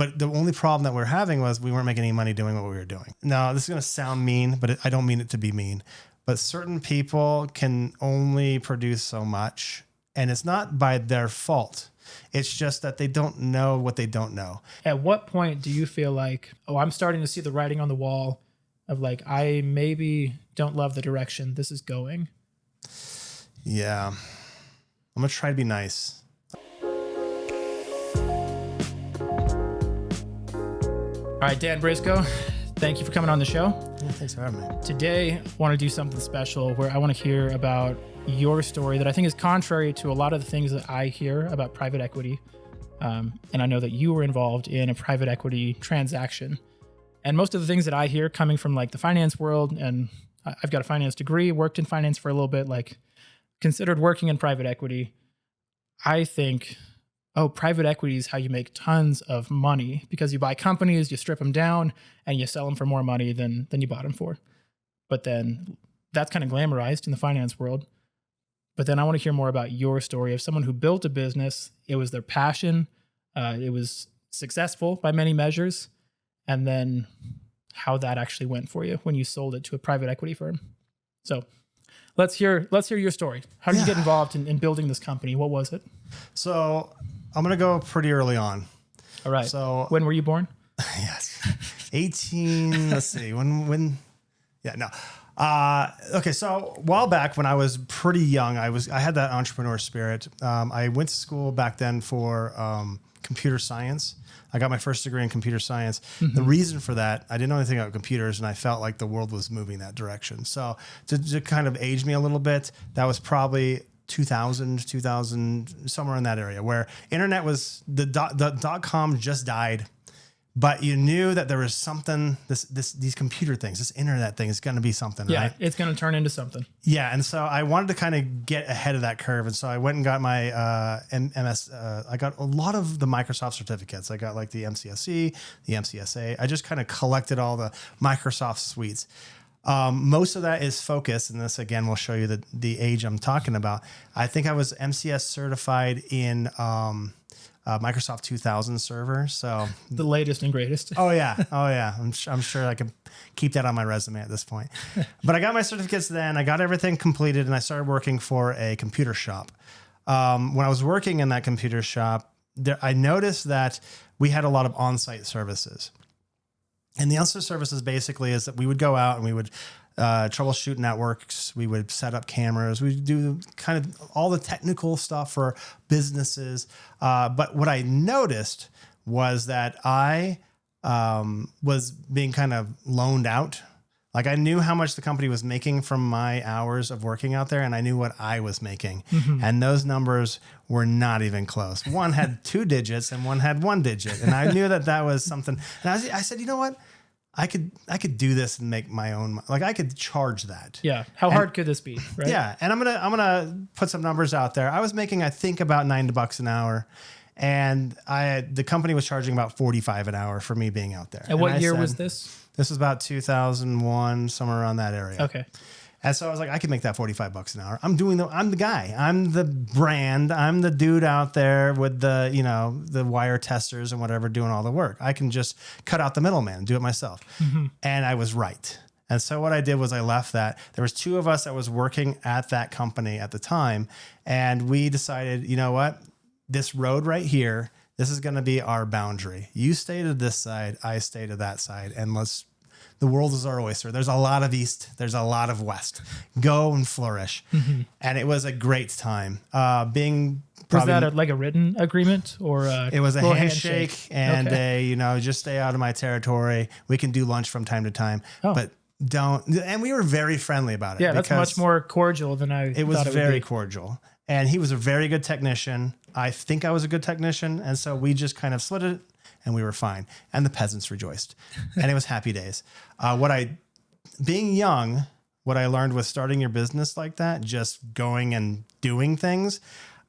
But the only problem that we're having was we weren't making any money doing what we were doing. Now, this is going to sound mean, but I don't mean it to be mean. But certain people can only produce so much, and it's not by their fault. It's just that they don't know what they don't know. At what point do you feel like, oh, I'm starting to see the writing on the wall of like, I maybe don't love the direction this is going? Yeah. I'm going to try to be nice. All right, Dan Brisco, thank you for coming on the show. Yeah, thanks for having me. Today, I want to do something special where I want to hear about your story that I think is contrary to a lot of the things that I hear about private equity. And I know that you were involved in a private equity transaction. And most of the things that I hear coming from like the finance world, and I've got a finance degree, worked in finance for a little bit, like considered working in private equity. I think, oh, private equity is how you make tons of money because you buy companies, you strip them down, and you sell them for more money than you bought them for. But then that's kind of glamorized in the finance world. But then I want to hear more about your story of someone who built a business. It was their passion. It was successful by many measures. And then how that actually went for you when you sold it to a private equity firm. So let's hear your story. How did you get involved in building this company? What was it? So I'm going to go pretty early on. All right. So when were you born? Yes. 18. Let's see. When? Yeah, no. Okay. So a while back when I was pretty young, I had that entrepreneur spirit. I went to school back then for computer science. I got my first degree in computer science. Mm-hmm. The reason for that, I didn't know anything about computers, and I felt like the world was moving that direction. So to kind of age me a little bit, that was probably 2000, somewhere in that area where internet was, the dot-com just died. But you knew that there was something, these computer things, this internet thing is going to be something, yeah, right? It's going to turn into something. Yeah. And so I wanted to kind of get ahead of that curve. And so I went and got my MS. I got a lot of the Microsoft certificates. I got like the MCSE, the MCSA. I just kind of collected all the Microsoft suites. Most of that is focused, and this again will show you the age I'm talking about. I think I was MCS certified in Microsoft 2000 server. So the latest and greatest. Oh yeah. I'm sure I can keep that on my resume at this point. But I got my certificates then. I got everything completed, and I started working for a computer shop. When I was working in that computer shop, I noticed that we had a lot of on-site services. And the on-site services basically is that we would go out and we would troubleshoot networks. We would set up cameras. We do kind of all the technical stuff for businesses. But what I noticed was that I was being kind of loaned out. Like I knew how much the company was making from my hours of working out there, and I knew what I was making. Mm-hmm. And those numbers were not even close. One had 2 digits and one had 1 digit. And I knew that was something. And I said, you know what? I could do this and make my own, like I could charge that. Yeah. How hard could this be? Right? Yeah. And I'm going to put some numbers out there. I was making, I think about $9 an hour, and the company was charging about $45 an hour for me being out there. And what year was this? This was about 2001, somewhere around that area. Okay. And so I was like, I could make that $45 an hour. I'm the guy. I'm the brand. I'm the dude out there with the wire testers and whatever doing all the work. I can just cut out the middleman and do it myself. Mm-hmm. And I was right. And so what I did was I left that. There was 2 of us that was working at that company at the time. And we decided, you know what? This road right here, this is going to be our boundary. You stay to this side, I stay to that side, and the world is our oyster. There's a lot of east, there's a lot of west. Go and flourish. Mm-hmm. And it was a great time. Was that like a written agreement or it was a handshake and just stay out of my territory. We can do lunch from time to time, but don't. And we were very friendly about it. Yeah, that's much more cordial than I. It was very cordial. And he was a very good technician. I think I was a good technician. And so we just kind of slid it and we were fine. And the peasants rejoiced. And it was happy days. Being young, what I learned was starting your business like that, just going and doing things.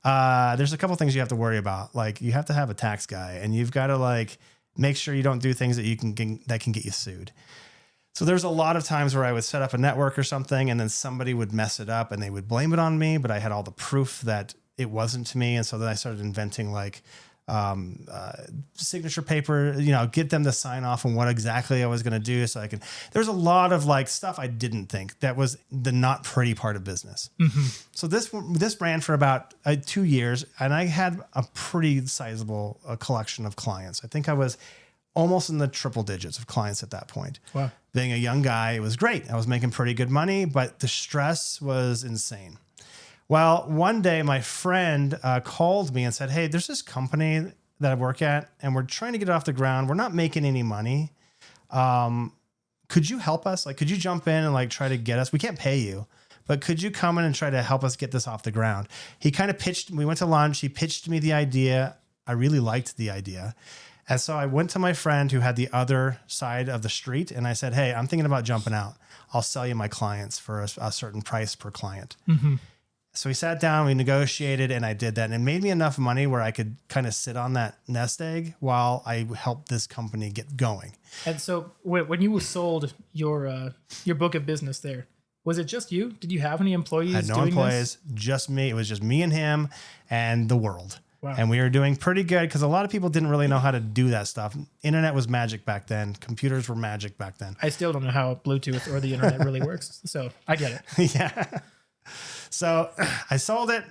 There's a couple things you have to worry about. Like you have to have a tax guy, and you've got to make sure you don't do things that can get you sued. So there's a lot of times where I would set up a network or something, and then somebody would mess it up and they would blame it on me, but I had all the proof that it wasn't to me. And so then I started inventing signature paper, get them to sign off on what exactly I was going to do. So there's a lot of like stuff I didn't think that was the not pretty part of business. Mm-hmm. So this ran for about 2 years, and I had a pretty sizable collection of clients. I think I was almost in the triple digits of clients at that point. Wow. Being a young guy, it was great. I was making pretty good money, but the stress was insane. Well, one day my friend called me and said, hey, there's this company that I work at, and we're trying to get it off the ground. We're not making any money. Could you help us? Like, could you jump in and like try to get us? We can't pay you, but could you come in and try to help us get this off the ground? He kind of we went to lunch. He pitched me the idea. I really liked the idea. And so I went to my friend who had the other side of the street, and I said, hey, I'm thinking about jumping out. I'll sell you my clients for a certain price per client. Mm-hmm. So we sat down, we negotiated, and I did that. And it made me enough money where I could kind of sit on that nest egg while I helped this company get going. And so when you sold your book of business there, was it just you? Did you have any employees? I had no employees, just me. It was just me and him and the world. Wow. And we were doing pretty good because a lot of people didn't really know how to do that stuff. Internet was magic back then. Computers were magic back then. I still don't know how Bluetooth or the internet really works. So I get it. Yeah. So I sold it.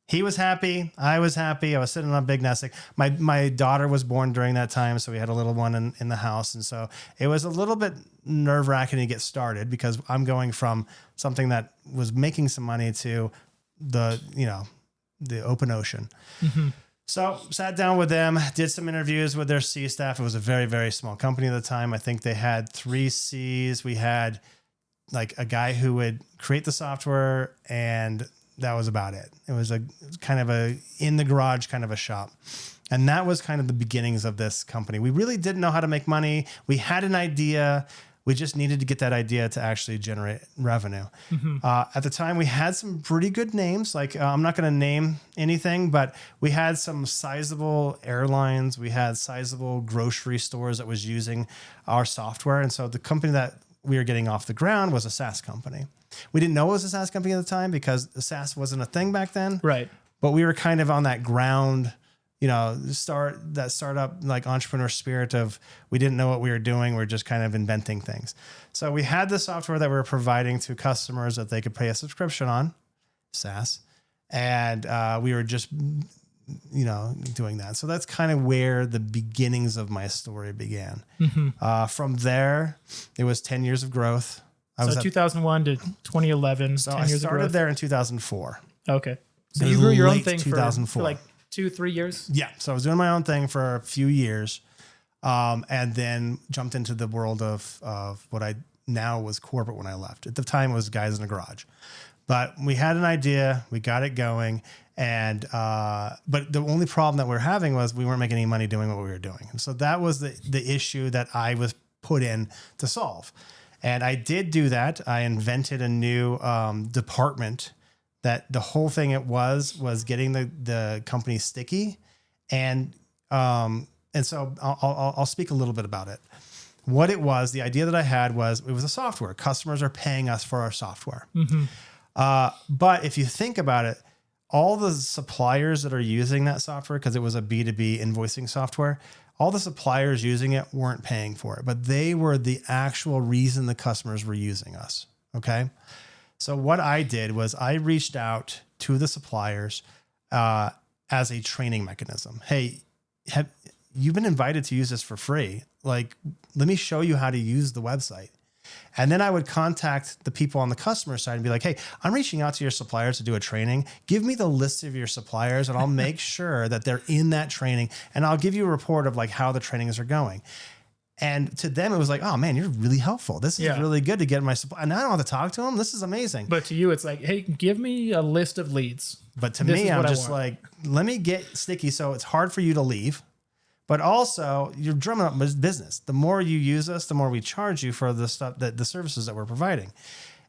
He was happy. I was happy. I was sitting on a big nest egg. My daughter was born during that time, so we had a little one in the house. And so it was a little bit nerve-wracking to get started because I'm going from something that was making some money to the open ocean. Mm-hmm. So sat down with them, did some interviews with their C staff. It was a very, very small company at the time. I think they had 3 Cs. We had like a guy who would create the software, and that was about it. It was a kind of a in the garage kind of a shop. And that was kind of the beginnings of this company. We really didn't know how to make money. We had an idea. We just needed to get that idea to actually generate revenue. Mm-hmm. At the time, we had some pretty good names. Like I'm not going to name anything, but we had some sizable airlines. We had sizable grocery stores that was using our software. And so the company that we were getting off the ground was a SaaS company. We didn't know it was a SaaS company at the time because the SaaS wasn't a thing back then. Right. But we were kind of on that ground, startup like entrepreneur spirit of we didn't know what we were doing. We're just kind of inventing things. So we had the software that we were providing to customers that they could pay a subscription on, SaaS. And we were just, doing that. So that's kind of where the beginnings of my story began. Mm-hmm. From there, it was 10 years of growth. So 2001 to 2011, so 10 I years of started growth. there in 2004. Okay. So you grew your own thing 2004. for like 2-3 years? Yeah. So I was doing my own thing for a few years, and then jumped into the world of what I now was corporate when I left. At the time, it was guys in a garage. But we had an idea, we got it going, and but the only problem that we were having was we weren't making any money doing what we were doing. And so that was the issue that I was put in to solve. And I did do that. I invented a new department that the whole thing it was getting the company sticky. And so I'll speak a little bit about it. What it was, the idea that I had was it was a software. Customers are paying us for our software. Mm-hmm. But if you think about it, all the suppliers that are using that software, because it was a B2B invoicing software, all the suppliers using it weren't paying for it, but they were the actual reason the customers were using us. Okay. So what I did was I reached out to the suppliers as a training mechanism. Hey, you've been invited to use this for free. Like, let me show you how to use the website. And then I would contact the people on the customer side and be like, hey, I'm reaching out to your suppliers to do a training. Give me the list of your suppliers and I'll make sure that they're in that training. And I'll give you a report of like how the trainings are going. And to them, it was like, oh man, you're really helpful. This is really good to get my supply. And I don't have to talk to them. This is amazing. But to you, it's like, hey, give me a list of leads. But to me, I'm just like, let me get sticky so it's hard for you to leave. But also, you're drumming up business. The more you use us, the more we charge you for the stuff, the services that we're providing.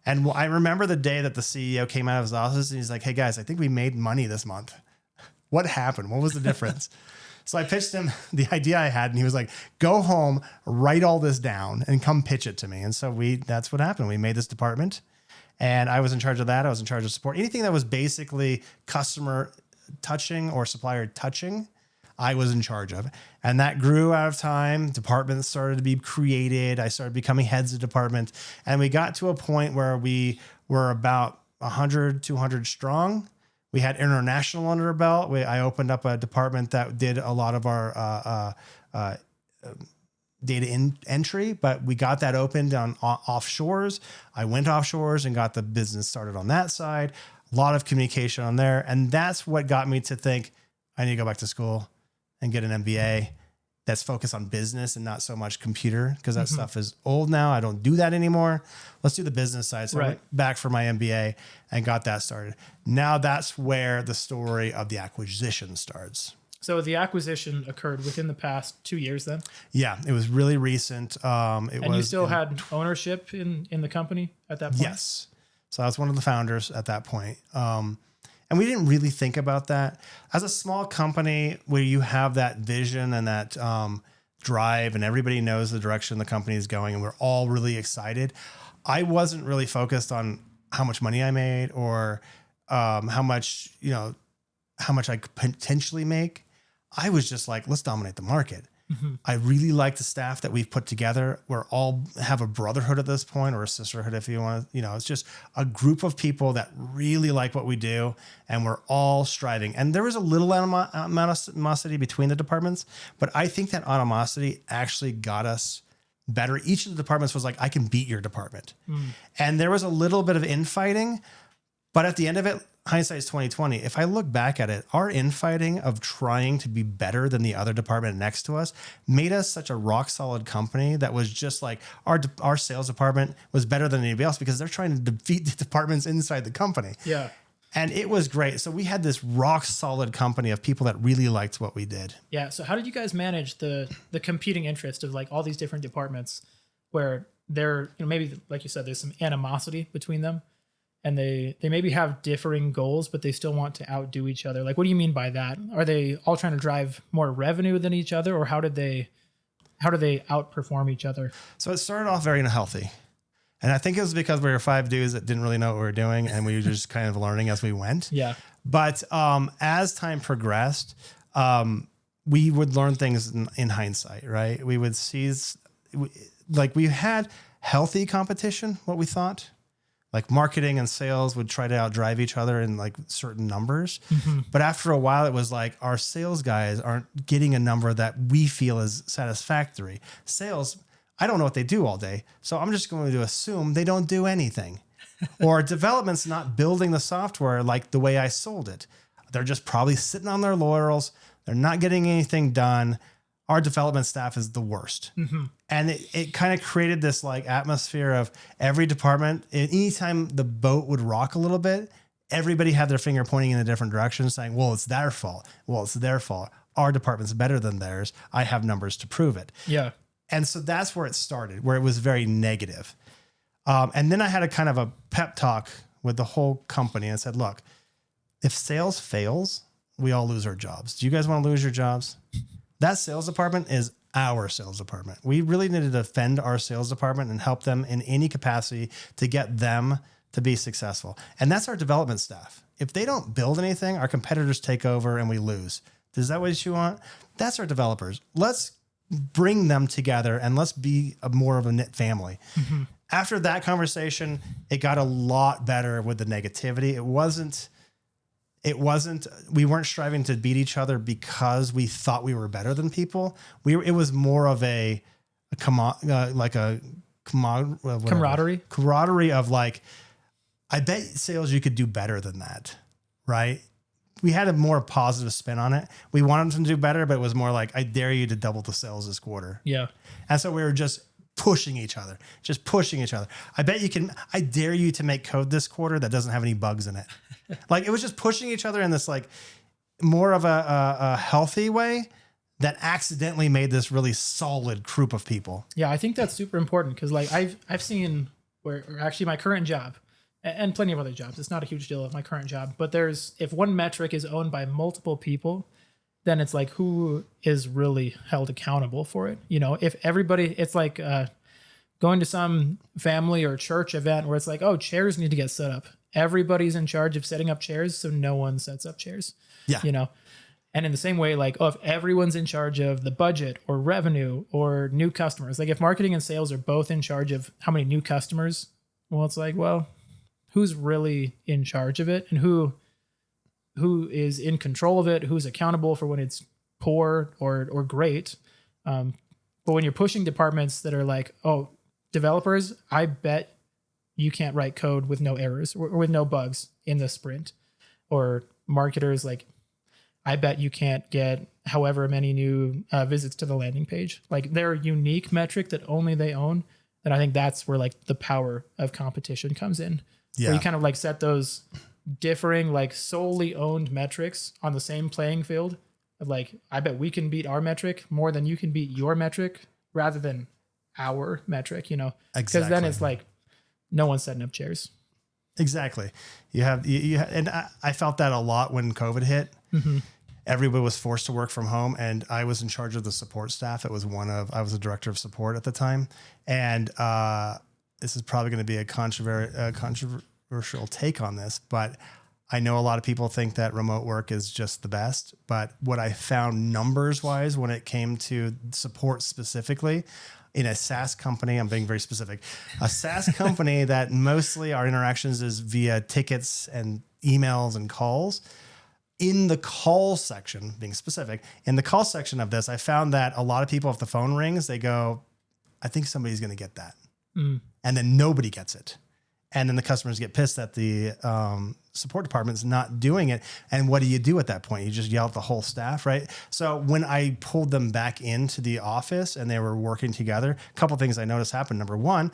And I remember the day that the CEO came out of his office and he's like, hey guys, I think we made money this month. What happened? What was the difference? So I pitched him the idea I had and he was like, go home, write all this down and come pitch it to me. And so that's what happened. We made this department and I was in charge of that. I was in charge of support. Anything that was basically customer touching or supplier touching, I was in charge of. And that grew out of time. Departments started to be created. I started becoming heads of department. And we got to a point where we were about 100, 200 strong. We had international under our belt. I opened up a department that did a lot of our data entry, but we got that opened on offshores. I went offshores and got the business started on that side. A lot of communication on there. And that's what got me to think I need to go back to school and get an MBA that's focused on business and not so much computer, because that stuff is old now. I don't do that anymore. Let's do the business side. So I went back for my MBA and got that started. Now that's where the story of the acquisition starts. So the acquisition occurred within the past 2 years then? Yeah, it was really recent. You still had ownership in the company at that point? Yes. So I was one of the founders at that point. And we didn't really think about that. As a small company where you have that vision and that drive and everybody knows the direction the company is going and we're all really excited, I wasn't really focused on how much money I made or how much I could potentially make. I was just like, let's dominate the market. I really like the staff that we've put together. We're all have a brotherhood at this point, or a sisterhood, if you want to, it's just a group of people that really like what we do, and we're all striving. And there was a little animosity between the departments, but I think that animosity actually got us better. Each of the departments was like, I can beat your department. And there was a little bit of infighting, but at the end of it, hindsight is 2020. If I look back at it, our infighting of trying to be better than the other department next to us made us such a rock solid company that was just like our sales department was better than anybody else because they're trying to defeat the departments inside the company. Yeah. And it was great. So we had this rock solid company of people that really liked what we did. Yeah. So how did you guys manage the competing interest of like all these different departments where there, maybe like you said, there's some animosity between them? And they maybe have differing goals, but they still want to outdo each other. Like, what do you mean by that? Are they all trying to drive more revenue than each other, or how do they outperform each other? So it started off very unhealthy. And I think it was because we were 5 dudes that didn't really know what we were doing, and we were just kind of learning as we went. Yeah. But as time progressed, we would learn things in hindsight, right? We would see, we had healthy competition, what we thought. Like marketing and sales would try to outdrive each other in like certain numbers. But after a while, it was like our sales guys aren't getting a number that we feel is satisfactory. Sales, I don't know what they do all day. So I'm just going to assume they don't do anything. Or development's not building the software like the way I sold it. They're just probably sitting on their laurels. They're not getting anything done. Our development staff is the worst. And it kind of created this like atmosphere of every department. Anytime the boat would rock a little bit, everybody had their finger pointing in a different direction saying, well, it's their fault. Well, it's their fault. Our department's better than theirs. I have numbers to prove it. Yeah. And so that's where it started, where it was very negative. And then I had a kind of a pep talk with the whole company and said, look, if sales fails, we all lose our jobs. Do you guys want to lose your jobs? That sales department is our sales department. We really need to defend our sales department and help them in any capacity to get them to be successful. And that's our development staff. If they don't build anything, our competitors take over and we lose. Is that what you want? That's our developers. Let's bring them together and let's be more of a knit family. After that conversation, it got a lot better with the negativity. We weren't striving to beat each other because we thought we were better than people. It was more of a camaraderie of like, I bet sales, you could do better than that. Right. We had a more positive spin on it. We wanted them to do better, but it was more like, I dare you to double the sales this quarter. Yeah. And so we were just pushing each other. I bet you can, I dare you to make code this quarter that doesn't have any bugs in it. Like it was just pushing each other in this like more of a healthy way that accidentally made this really solid group of people. Yeah, I think that's super important because like I've seen where actually my current job and plenty of other jobs, it's not a huge deal at my current job, but if one metric is owned by multiple people, then it's like who is really held accountable for it. If everybody, it's like going to some family or church event where it's like, oh, chairs need to get set up. Everybody's in charge of setting up chairs, so no one sets up chairs. Yeah. And in the same way, like, oh, if everyone's in charge of the budget or revenue or new customers, like if marketing and sales are both in charge of how many new customers, well, it's like, well, who's really in charge of it, and who is in control of it, who's accountable for when it's poor or great. But when you're pushing departments that are like, oh, developers, I bet you can't write code with no errors or with no bugs in the sprint, or marketers, like, I bet you can't get however many new visits to the landing page, like their unique metric that only they own. And I think that's where like the power of competition comes in. Yeah. Where you kind of like set those differing, like solely owned metrics on the same playing field of like, I bet we can beat our metric more than you can beat your metric, rather than our metric, Because then it's like no one's setting up chairs. Exactly. You have, and I felt that a lot when COVID hit. Mm-hmm. Everybody was forced to work from home, and I was in charge of the support staff. I was a director of support at the time. And this is probably going to be a controversial take on this, but I know a lot of people think that remote work is just the best. But what I found numbers wise, when it came to support specifically, in a SaaS company, I'm being very specific, a SaaS company that mostly our interactions is via tickets and emails and calls. In the call section, being specific, in the call section of this, I found that a lot of people, if the phone rings, they go, I think somebody's going to get that. Mm. And then nobody gets it. And then the customers get pissed that the support department's not doing it. And what do you do at that point? You just yell at the whole staff, right? So when I pulled them back into the office and they were working together, a couple of things I noticed happen. Number one,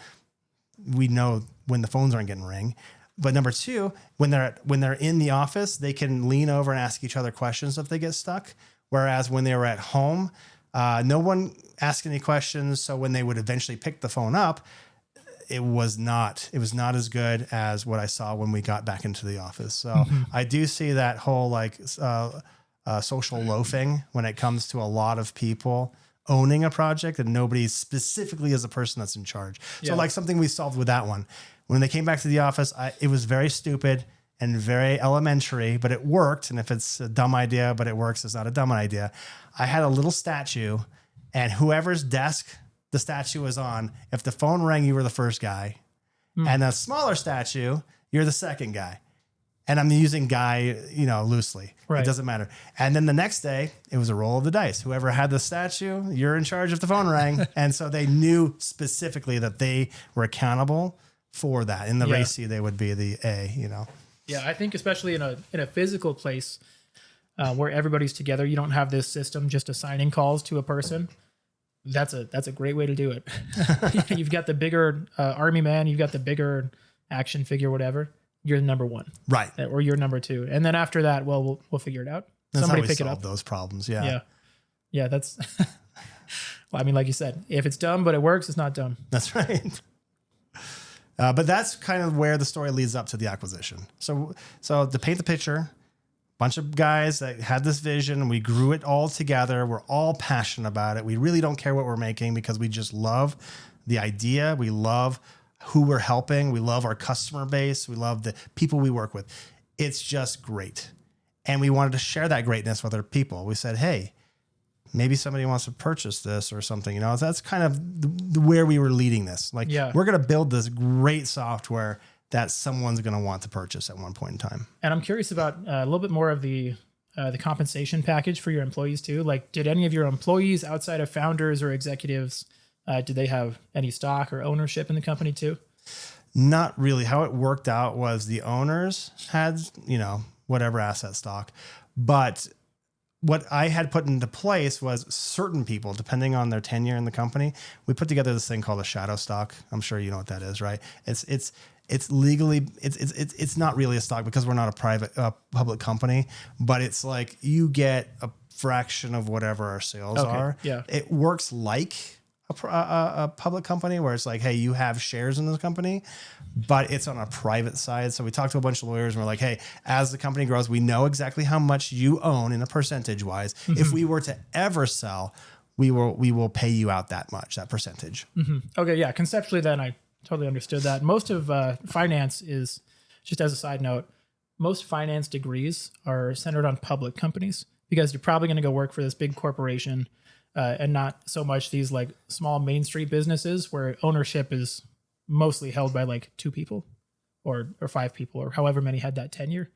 we know when the phones aren't getting ring. But number two, when they're in the office, they can lean over and ask each other questions if they get stuck. Whereas when they were at home, no one asked any questions. So when they would eventually pick the phone up, it was not as good as what I saw when we got back into the office. So I do see that whole like social loafing when it comes to a lot of people owning a project and nobody specifically is a person that's in charge. Yeah. So like something we solved with that one. When they came back to the office, it was very stupid and very elementary, but it worked. And if it's a dumb idea, but it works, it's not a dumb idea. I had a little statue, and whoever's desk the statue was on, if the phone rang, you were the first guy. And a smaller statue, you're the second guy. And I'm using guy, loosely. Right. It doesn't matter. And then the next day, it was a roll of the dice. Whoever had the statue, you're in charge if the phone rang. And so they knew specifically that they were accountable for that. In the RACI, they would be the A, Yeah, I think especially in a physical place where everybody's together, you don't have this system just assigning calls to a person. That's a great way to do it. You've got the bigger army man, you've got the bigger action figure, whatever. You're number one, right? Or you're number two, and then after that, well, we'll figure it out. That's Somebody how we pick it solve up. Those problems, yeah. That's. Well, I mean, like you said, if it's dumb but it works, it's not dumb. That's right. But that's kind of where the story leads up to the acquisition. So to paint the picture, bunch of guys that had this vision, we grew it all together. We're all passionate about it. We really don't care what we're making because we just love the idea. We love who we're helping. We love our customer base. We love the people we work with. It's just great. And we wanted to share that greatness with other people. We said, hey, maybe somebody wants to purchase this or something. That's kind of where we were leading this. Like, we're going to build this great software that someone's going to want to purchase at one point in time. And I'm curious about a little bit more of the compensation package for your employees too. Like, did any of your employees outside of founders or executives, did they have any stock or ownership in the company too? Not really. How it worked out was the owners had, whatever asset stock, but what I had put into place was certain people, depending on their tenure in the company, we put together this thing called a shadow stock. I'm sure you know what that is, right? It's legally, it's not really a stock because we're not a private public company, but it's like you get a fraction of whatever our sales are. Yeah. It works like a public company where it's like, hey, you have shares in this company, but it's on a private side. So we talked to a bunch of lawyers and we're like, hey, as the company grows, we know exactly how much you own in a percentage wise. Mm-hmm. If we were to ever sell, we will pay you out that much, that percentage. Mm-hmm. Okay. Yeah. Conceptually then I totally understood that. Most of finance is, just as a side note, most finance degrees are centered on public companies. because you're probably going to go work for this big corporation and not so much these like small Main Street businesses where ownership is mostly held by like 2 people or 5 people or however many had that tenure.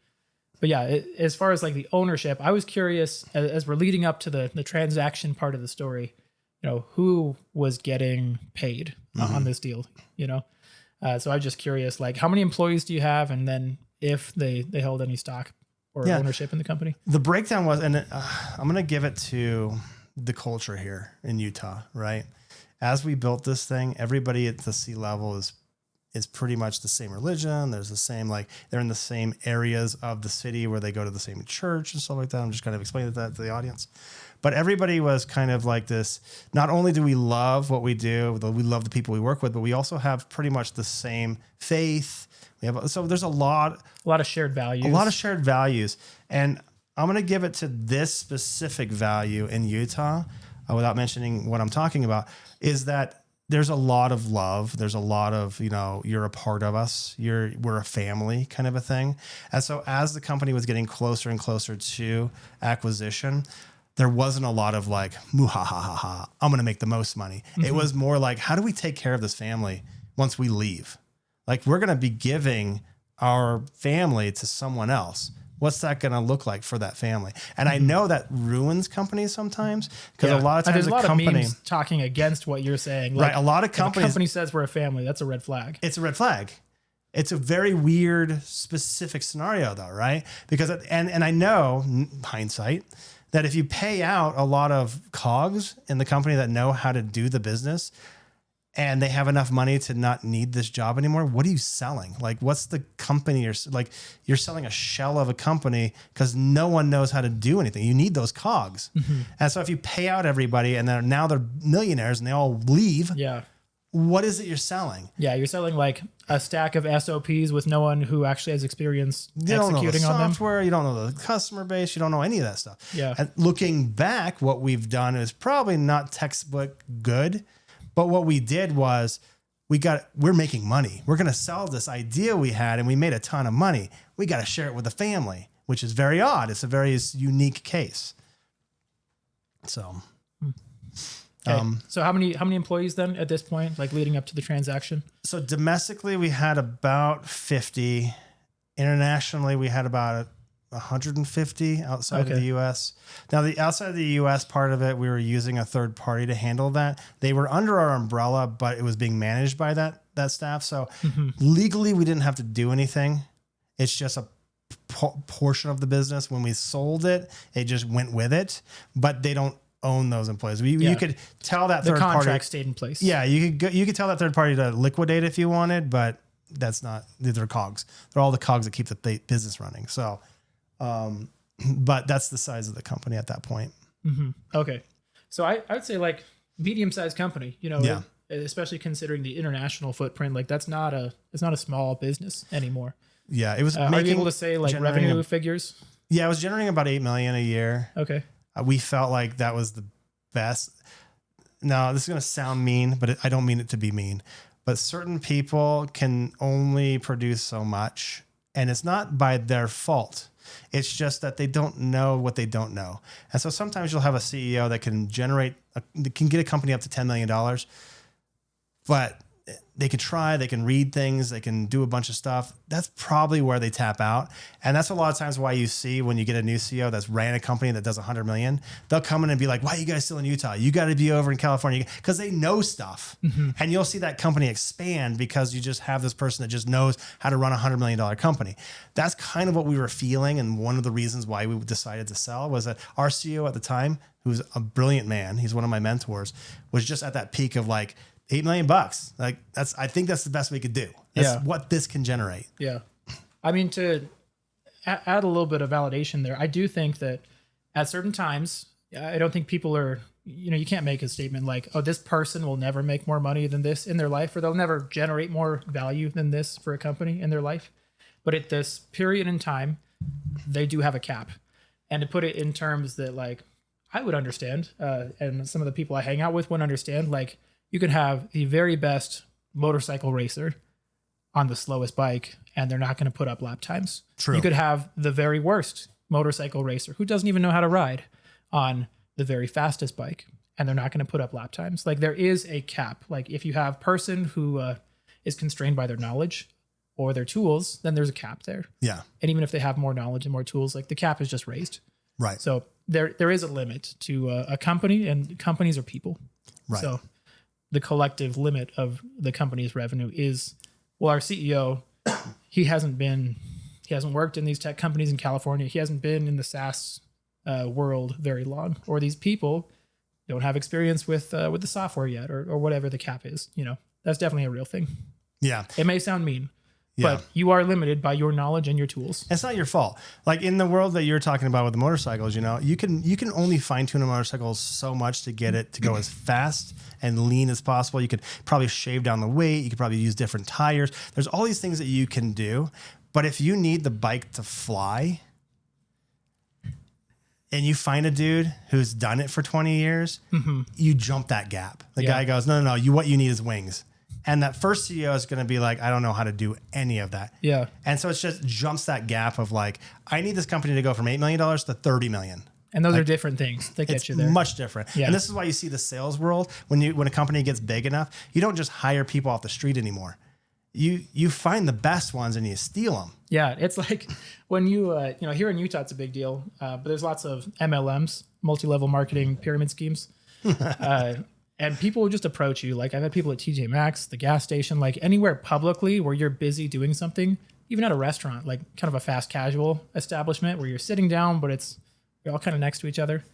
But yeah, as far as like the ownership, I was curious as we're leading up to the transaction part of the story, who was getting paid on this deal, So I was just curious, like how many employees do you have? And then if they held any stock or ownership in the company? The breakdown was, and I'm going to give it to the culture here in Utah, right? As we built this thing, everybody at the C level is pretty much the same religion. There's the same, like they're in the same areas of the city where they go to the same church and stuff like that. I'm just kind of explaining that to the audience. But everybody was kind of like this. Not only do we love what we do, we love the people we work with, but we also have pretty much the same faith. So there's a lot of shared values. A lot of shared values. And I'm going to give it to this specific value in Utah, without mentioning what I'm talking about, is that there's a lot of love. There's a lot of, you're a part of us. We're a family kind of a thing. And so as the company was getting closer and closer to acquisition, there wasn't a lot of like, muhahaha, I'm going to make the most money. Mm-hmm. It was more like, how do we take care of this family once we leave? Like we're going to be giving our family to someone else. What's that going to look like for that family? And I know that ruins companies sometimes because a lot of times there's a lot of memes talking against what you're saying. Like, right. A lot of companies. If a company says we're a family, that's a red flag. It's a red flag. It's a very weird, specific scenario though, right? Because, and I know, hindsight, that if you pay out a lot of cogs in the company that know how to do the business, and they have enough money to not need this job anymore, what are you selling? Like, what's the company you're selling a shell of a company because no one knows how to do anything. You need those cogs. Mm-hmm. And so if you pay out everybody and now they're millionaires and they all leave, what is it you're selling? Yeah, you're selling like a stack of SOPs with no one who actually has experience executing on them. You don't know the software, you don't know the customer base, you don't know any of that stuff. Yeah. And looking back, what we've done is probably not textbook good. But what we did was we're making money. We're going to sell this idea we had and we made a ton of money. We got to share it with the family, which is very odd. It's a very unique case. So, okay. So how many employees then at this point, like leading up to the transaction? So domestically we had about 50. Internationally we had about 150 outside of the U.S. Now, the outside of the U.S. part of it, we were using a third party to handle that. They were under our umbrella, but it was being managed by that staff. So legally, we didn't have to do anything. It's just a portion of the business. When we sold it, it just went with it, but they don't own those employees. You could tell that third party. The contract stayed in place. Yeah, you could tell that third party to liquidate if you wanted, but that's not, they're cogs. They're all the cogs that keep the business running. So, but that's the size of the company at that point. Mm-hmm. Okay. So I would say like medium-sized company, especially considering the international footprint, like it's not a small business anymore. Yeah. It was, are you able to say like revenue figures? Yeah. I was generating about $8 million a year. Okay. We felt like that was the best. Now this is going to sound mean, but I don't mean it to be mean, but certain people can only produce so much, and it's not by their fault. It's just that they don't know what they don't know. And so sometimes you'll have a CEO that can get a company up to $10 million, but they can try, they can read things, they can do a bunch of stuff. That's probably where they tap out. And that's a lot of times why you see when you get a new CEO that's ran a company that does 100 million, they'll come in and be like, why are you guys still in Utah? You got to be over in California, because they know stuff. Mm-hmm. And you'll see that company expand because you just have this person that just knows how to run $100 million company. That's kind of what we were feeling. And one of the reasons why we decided to sell was that our CEO at the time, who's a brilliant man, he's one of my mentors, was just at that peak of like, $8 million. Like I think that's the best we could do. That's what this can generate. Yeah. I mean, to add a little bit of validation there, I do think that at certain times, I don't think people are, you can't make a statement like, oh, this person will never make more money than this in their life, or they'll never generate more value than this for a company in their life. But at this period in time, they do have a cap. And to put it in terms that like, I would understand, and some of the people I hang out with would understand, like, you could have the very best motorcycle racer on the slowest bike, and they're not going to put up lap times. True. You could have the very worst motorcycle racer who doesn't even know how to ride on the very fastest bike, and they're not going to put up lap times. Like there is a cap. Like if you have person who is constrained by their knowledge or their tools, then there's a cap there. Yeah. And even if they have more knowledge and more tools, like the cap is just raised. Right. So there is a limit to a company, and companies are people. Right. So the collective limit of the company's revenue is, well, our CEO, he hasn't worked in these tech companies in California. He hasn't been in the SaaS world very long, or these people don't have experience with the software yet, or whatever the cap is. You know, that's definitely a real thing. Yeah. It may sound mean, Yeah. but you are limited by your knowledge and your tools. It's not your fault. Like in the world that you're talking about with the motorcycles, you know, you can only fine tune a motorcycle so much to get it to go as fast and lean as possible. You could probably shave down the weight. You could probably use different tires. There's all these things that you can do. But if you need the bike to fly and you find a dude who's done it for 20 years, you jump that gap. The guy goes, no, what you need is wings. And that first CEO is going to be like, I don't know how to do any of that. Yeah. And so it just jumps that gap of like, I need this company to go from $8 million to $30 million. And those are different things that get you there. Much different. Yeah. And this is why you see the sales world, when a company gets big enough, you don't just hire people off the street anymore. You find the best ones and you steal them. Yeah. It's like when you here in Utah, it's a big deal, but there's lots of MLMs, multi-level marketing pyramid schemes. And people will just approach you. Like I've had people at TJ Maxx, the gas station, like anywhere publicly where you're busy doing something, even at a restaurant, like kind of a fast casual establishment where you're sitting down, but you're all kind of next to each other.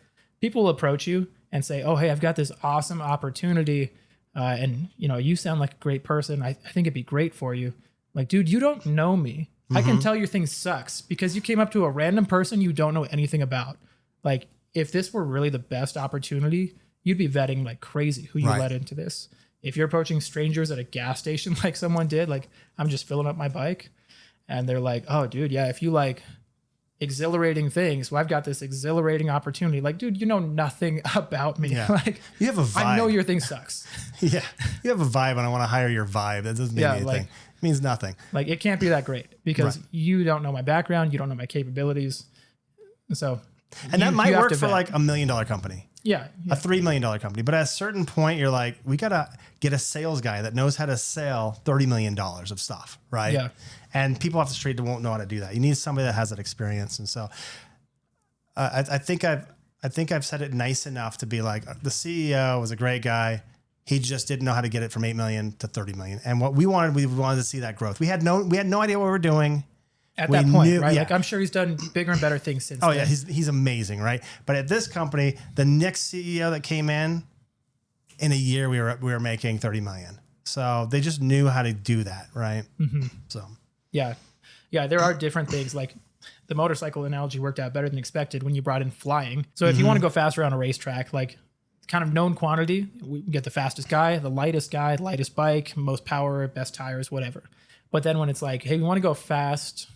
People will approach you and say, oh, hey, I've got this awesome opportunity. And you know, you sound like a great person. I think it'd be great for you. Like, dude, you don't know me. I can tell your thing sucks because you came up to a random person you don't know anything about. Like if this were really the best opportunity, you'd be vetting like crazy who you let into this. If you're approaching strangers at a gas station like someone did, like I'm just filling up my bike and they're like, oh dude, yeah, if you like exhilarating things, well, I've got this exhilarating opportunity. Like, dude, you know nothing about me. Yeah. Like you have a vibe. I know your thing sucks. Yeah. You have a vibe and I want to hire your vibe. That doesn't mean anything. Like, it means nothing. Like it can't be that great because you don't know my background. You don't know my capabilities. So, and that might work for like $1 million company. Yeah. A $3 million company. But at a certain point, you're like, we got to get a sales guy that knows how to sell $30 million of stuff, right? Yeah. And people off the street won't know how to do that. You need somebody that has that experience. And so I think I've said it nice enough to be like, the CEO was a great guy. He just didn't know how to get it from 8 million to 30 million. And what we wanted to see that growth. We had no idea what we were doing. At that point, right? Yeah. Like I'm sure he's done bigger and better things since. Oh then. yeah, he's amazing, right? But at this company, the next CEO that came in a year, we were making 30 million. So they just knew how to do that, right? Mm-hmm. So yeah, there are different things. Like the motorcycle analogy worked out better than expected when you brought in flying. So if you want to go faster on a racetrack, like kind of known quantity, we get the fastest guy, the lightest bike, most power, best tires, whatever. But then when it's like, hey, we want to go fast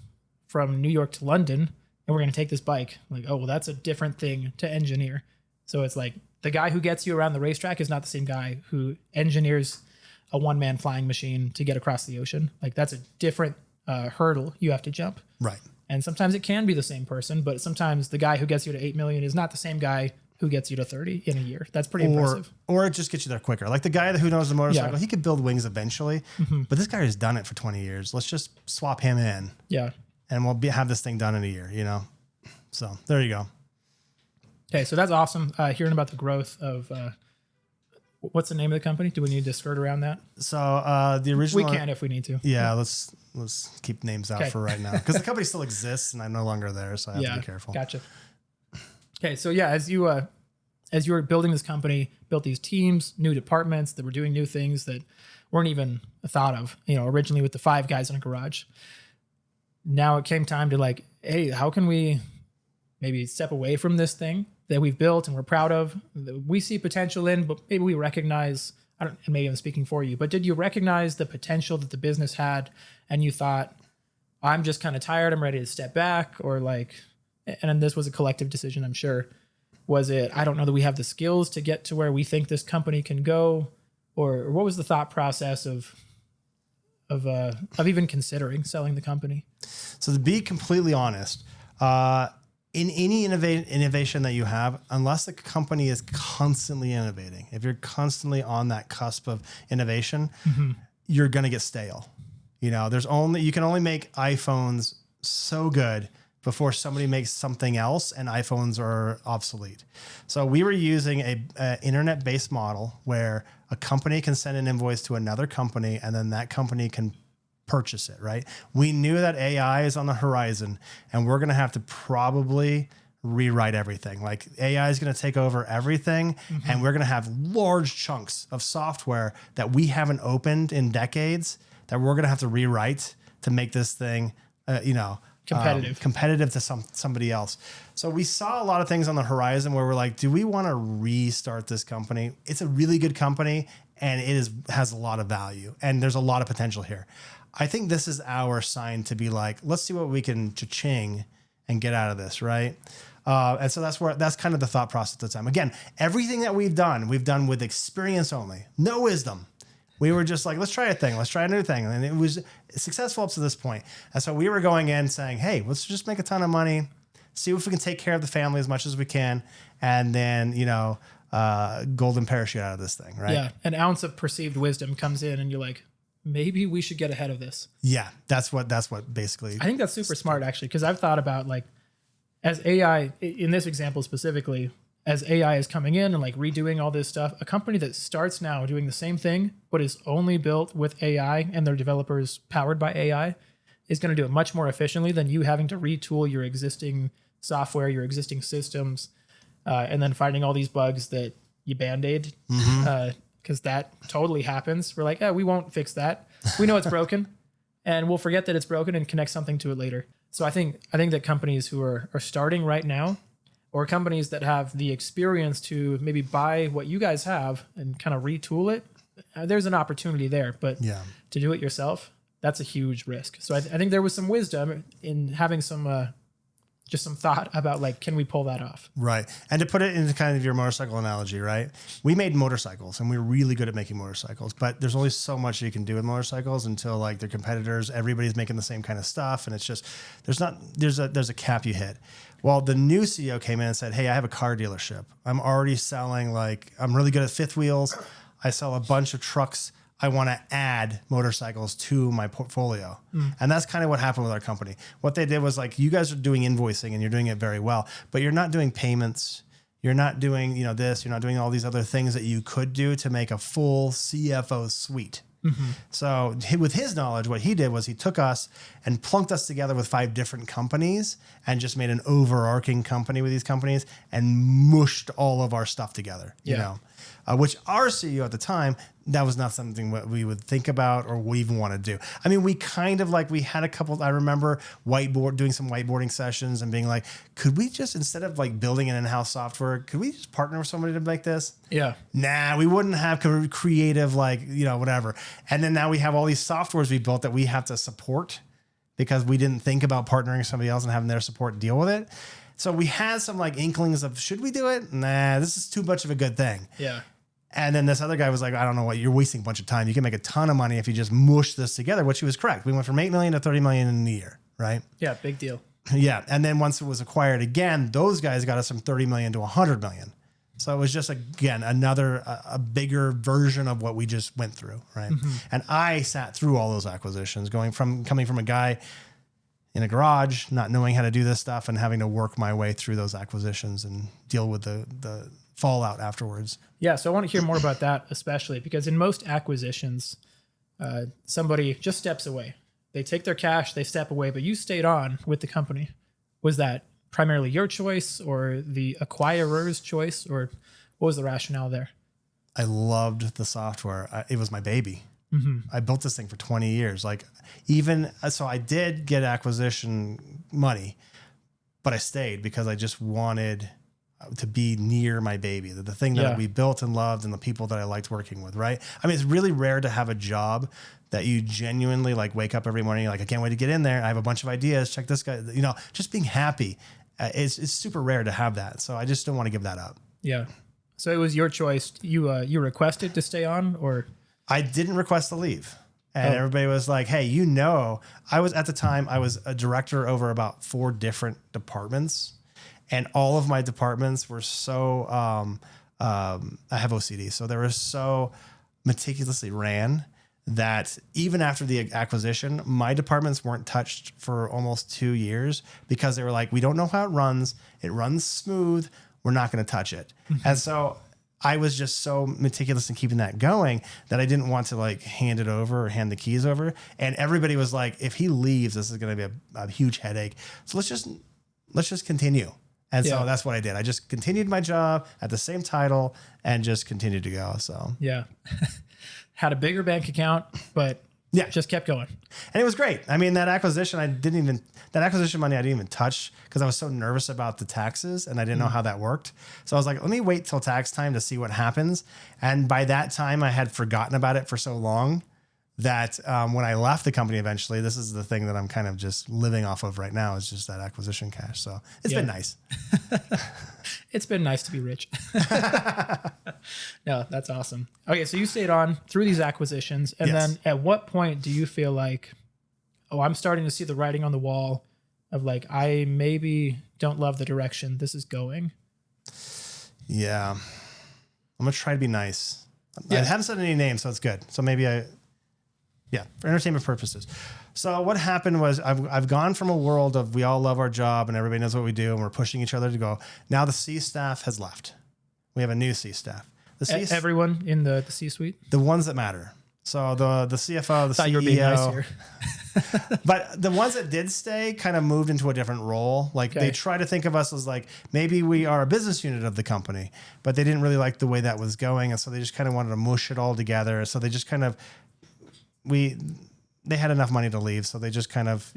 from New York to London, and we're going to take this bike. Like, oh, well, that's a different thing to engineer. So it's like the guy who gets you around the racetrack is not the same guy who engineers a one-man flying machine to get across the ocean. Like that's a different hurdle you have to jump. right. And sometimes it can be the same person, but sometimes the guy who gets you to 8 million is not the same guy who gets you to 30 in a year. That's pretty impressive. Or it just gets you there quicker. Like the guy who knows the motorcycle, he could build wings eventually, but this guy has done it for 20 years. Let's just swap him in. Yeah. And we'll have this thing done in a year, you know? So there you go. Okay, so that's awesome. Hearing about the growth of, what's the name of the company? Do we need to skirt around that? So the original... We can if we need to. Yeah, let's keep names out for right now. Because the company still exists and I'm no longer there, so I have to be careful. Gotcha. Okay, so yeah, as you were building this company, built these teams, new departments that were doing new things that weren't even thought of, originally with the 5 guys in a garage. Now it came time to like, hey, how can we maybe step away from this thing that we've built and we're proud of, that we see potential in, but maybe we recognize, and maybe I'm speaking for you, but did you recognize the potential that the business had and you thought, I'm just kind of tired, I'm ready to step back, or like, and this was a collective decision, I'm sure. Was it, I don't know that we have the skills to get to where we think this company can go, or what was the thought process of even considering selling the company? So to be completely honest, in any innovation that you have, unless the company is constantly innovating, if you're constantly on that cusp of innovation, you're going to get stale. You know, you can only make iPhones so good before somebody makes something else and iPhones are obsolete. So we were using a internet-based model where a company can send an invoice to another company and then that company can purchase it, right? We knew that AI is on the horizon and we're going to have to probably rewrite everything. Like AI is going to take over everything and we're going to have large chunks of software that we haven't opened in decades that we're going to have to rewrite to make this thing, competitive to somebody else. So we saw a lot of things on the horizon where we're like, do we want to restart this company? It's a really good company and has a lot of value and there's a lot of potential here. I think this is our sign to be like, let's see what we can cha-ching and get out of this, right? And so that's kind of the thought process at the time. Again, everything that we've done with experience only, no wisdom. We were just like, let's try a thing. Let's try a new thing. And it was successful up to this point. And so we were going in saying, hey, let's just make a ton of money, see if we can take care of the family as much as we can. And then, golden parachute out of this thing, right? Yeah. An ounce of perceived wisdom comes in and you're like, maybe we should get ahead of this. Yeah. That's what basically. I think that's super smart actually. Cause I've thought about like, as AI in this example specifically, as AI is coming in and like redoing all this stuff, a company that starts now doing the same thing, but is only built with AI and their developers powered by AI is going to do it much more efficiently than you having to retool your existing software, your existing systems, and then finding all these bugs that you band-aid because that totally happens. We're like, we won't fix that. We know it's broken and we'll forget that it's broken and connect something to it later. So I think that companies who are starting right now, or companies that have the experience to maybe buy what you guys have and kind of retool it, there's an opportunity there. But to do it yourself, that's a huge risk. So I think there was some wisdom in having some thought about like, can we pull that off? Right. And to put it into kind of your motorcycle analogy, right? We made motorcycles and we were really good at making motorcycles, but there's only so much you can do with motorcycles until like their competitors, everybody's making the same kind of stuff. And it's just, there's a cap you hit. Well, the new CEO came in and said, hey, I have a car dealership. I'm already selling I'm really good at fifth wheels. I sell a bunch of trucks. I want to add motorcycles to my portfolio. And that's kind of what happened with our company. What they did was like, you guys are doing invoicing and you're doing it very well, but you're not doing payments. You're not doing, this, you're not doing all these other things that you could do to make a full CFO suite. So with his knowledge, what he did was he took us and plunked us together with 5 different companies and just made an overarching company with these companies and mushed all of our stuff together, which our CEO at the time, that was not something that we would think about or we even want to do. I mean, we kind of we had a couple, I remember doing some whiteboarding sessions and being like, could we just, instead of building an in-house software, could we just partner with somebody to make this? Yeah. Nah, we wouldn't have creative, whatever. And then now we have all these softwares we built that we have to support because we didn't think about partnering with somebody else and having their support deal with it. So we had some inklings of, should we do it? Nah, this is too much of a good thing. Yeah. And then this other guy was like, I don't know what, you're wasting a bunch of time. You can make a ton of money if you just mush this together, which he was correct. We went from 8 million to 30 million in a year, right? Yeah, big deal. Yeah. And then once it was acquired again, those guys got us from 30 million to 100 million. So it was just, again, a bigger version of what we just went through, right? And I sat through all those acquisitions, coming from a guy in a garage, not knowing how to do this stuff and having to work my way through those acquisitions and deal with the fallout afterwards. Yeah, so I want to hear more about that, especially because in most acquisitions, somebody just steps away. They take their cash, they step away, but you stayed on with the company. Was that primarily your choice or the acquirer's choice, or what was the rationale there? I loved the software. It was my baby. I built this thing for 20 years. So I did get acquisition money, but I stayed because I just wanted to be near my baby, the thing that we built and loved and the people that I liked working with, right? I mean, it's really rare to have a job that you genuinely wake up every morning, I can't wait to get in there. I have a bunch of ideas. Check this guy, just being happy. It's super rare to have that. So I just don't want to give that up. Yeah. So it was your choice. You requested to stay on, or? I didn't request to leave. And everybody was like, hey, at the time, I was a director over about 4 different departments. And all of my departments were so, I have OCD. So they were so meticulously ran that even after the acquisition, my departments weren't touched for almost 2 years because they were like, we don't know how it runs. It runs smooth. We're not going to touch it. And so I was just so meticulous in keeping that going that I didn't want to like hand it over or hand the keys over. And everybody was like, if he leaves, this is going to be a huge headache. So let's just continue. And so that's what I did. I just continued my job at the same title and just continued to go. So yeah. Had a bigger bank account, but just kept going. And it was great. I mean, that acquisition money I didn't even touch because I was so nervous about the taxes and I didn't know how that worked. So I was like, let me wait till tax time to see what happens. And by that time I had forgotten about it for so long that when I left the company eventually, this is the thing that I'm kind of just living off of right now is just that acquisition cash. So it's been nice. It's been nice to be rich. No, that's awesome. Okay, so you stayed on through these acquisitions. And then at what point do you feel like, oh, I'm starting to see the writing on the wall of like, I maybe don't love the direction this is going? Yeah. I'm going to try to be nice. I haven't said any names, so it's good. So maybe for entertainment purposes. So what happened was I've gone from a world of we all love our job and everybody knows what we do and we're pushing each other to go. Now the C staff has left. We have a new C staff. Everyone in the C-suite? The ones that matter. So the CFO, the Thought CEO. You were being nice here. But the ones that did stay kind of moved into a different role. Like they try to think of us as like, maybe we are a business unit of the company, but they didn't really like the way that was going. And so they just kind of wanted to mush it all together. So they just kind of, they had enough money to leave. So they just kind of,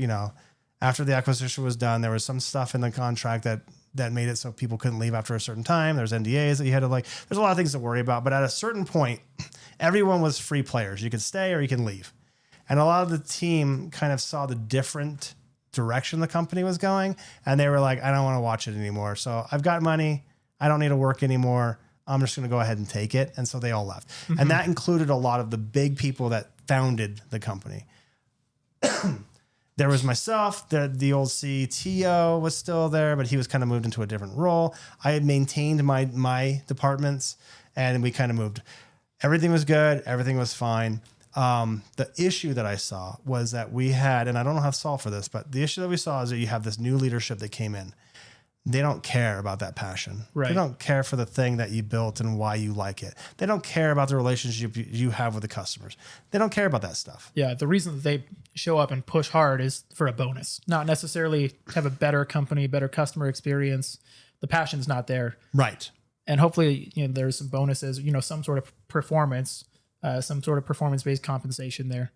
after the acquisition was done, there was some stuff in the contract that made it so people couldn't leave after a certain time. There's NDAs that you had to there's a lot of things to worry about. But at a certain point, everyone was free players. You could stay or you can leave. And a lot of the team kind of saw the different direction the company was going. And they were like, I don't want to watch it anymore. So I've got money. I don't need to work anymore. I'm just going to go ahead and take it. And so they all left. Mm-hmm. And that included a lot of the big people that founded the company. There was myself, the old CTO was still there, but he was kind of moved into a different role. I had maintained my departments and we kind of moved. Everything was good. Everything was fine. The issue that I saw was that we had, and I don't know how to solve for this, but the issue that we saw is that you have this new leadership that came in. They don't care about that passion. Right. They don't care for the thing that you built and why you like it. They don't care about the relationship you have with the customers. They don't care about that stuff. Yeah, the reason that they show up and push hard is for a bonus, not necessarily to have a better company, better customer experience. The passion's not there. Right. And hopefully, there's some bonuses, some sort of performance, some sort of performance-based compensation there.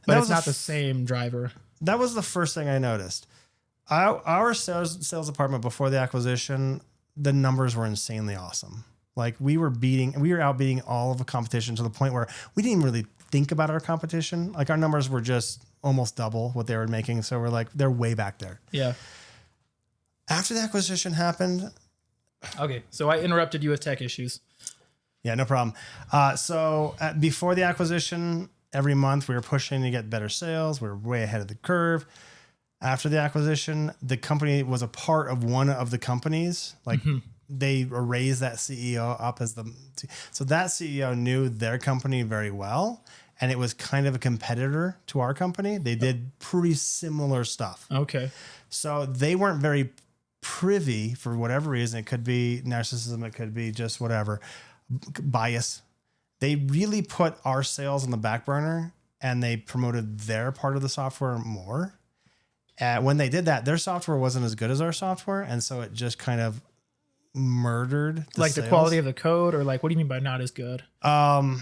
But it's not the same driver. That was the first thing I noticed. Our sales department before the acquisition, the numbers were insanely awesome. Like we were outbeating all of the competition to the point where we didn't even really think about our competition. Like our numbers were just almost double what they were making. So we're like, they're way back there. Yeah. After the acquisition happened. Okay. So I interrupted you with tech issues. Yeah, no problem. Before the acquisition, every month we were pushing to get better sales. We were way ahead of the curve. After the acquisition, the company was a part of one of the companies. Like they raised that CEO up so that CEO knew their company very well. And it was kind of a competitor to our company. They did pretty similar stuff. Okay. So they weren't very privy for whatever reason. It could be narcissism. It could be just whatever bias. They really put our sales on the back burner and they promoted their part of the software more. When they did that, their software wasn't as good as our software. And so it just kind of murdered the sales. The quality of the code, or like, what do you mean by not as good? Not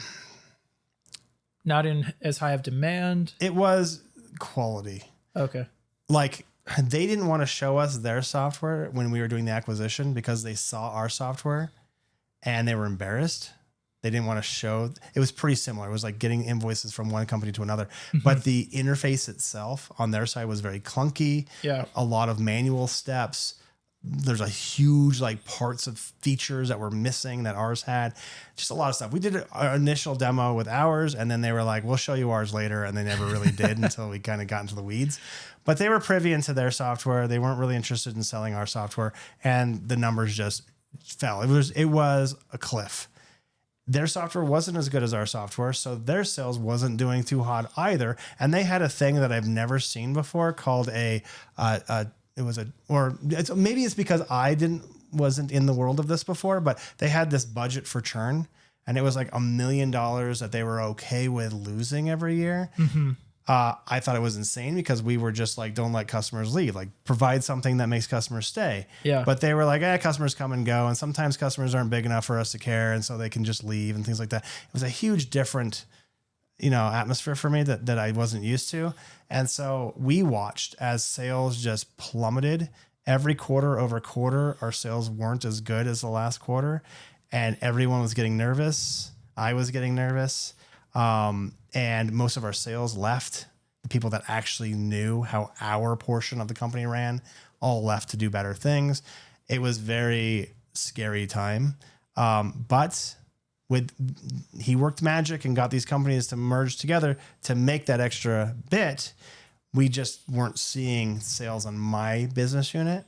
in as high of demand? It was quality. Okay. Like they didn't want to show us their software when we were doing the acquisition because they saw our software and they were embarrassed. They didn't want to show. It was pretty similar. It was like getting invoices from one company to another. But the interface itself on their side was very clunky. Yeah. A lot of manual steps. there's a huge like parts of features that were missing that ours had. Just a lot of stuff. We did our initial demo with ours, and then they were like, we'll show you ours later. And they never really did until we kind of got into the weeds. But they were privy into their software. They weren't really interested in selling our software, and the numbers just fell. It was a cliff. Their software wasn't as good as our software, so their sales wasn't doing too hot either. And they had a thing that I've never seen before called maybe it's because I wasn't in the world of this before, but they had this budget for churn, and it was like $1 million that they were okay with losing every year. Mm-hmm. I thought it was insane because we were just like, don't let customers leave, like provide something that makes customers stay. Yeah. But they were like, customers come and go. And sometimes customers aren't big enough for us to care. And so they can just leave and things like that. It was a huge different, atmosphere for me that I wasn't used to. And so we watched as sales just plummeted every quarter over quarter. Our sales weren't as good as the last quarter, and everyone was getting nervous. I was getting nervous. And most of our sales left. The people that actually knew how our portion of the company ran all left to do better things. It was very scary time. But he worked magic and got these companies to merge together to make that extra bit. We just weren't seeing sales on my business unit,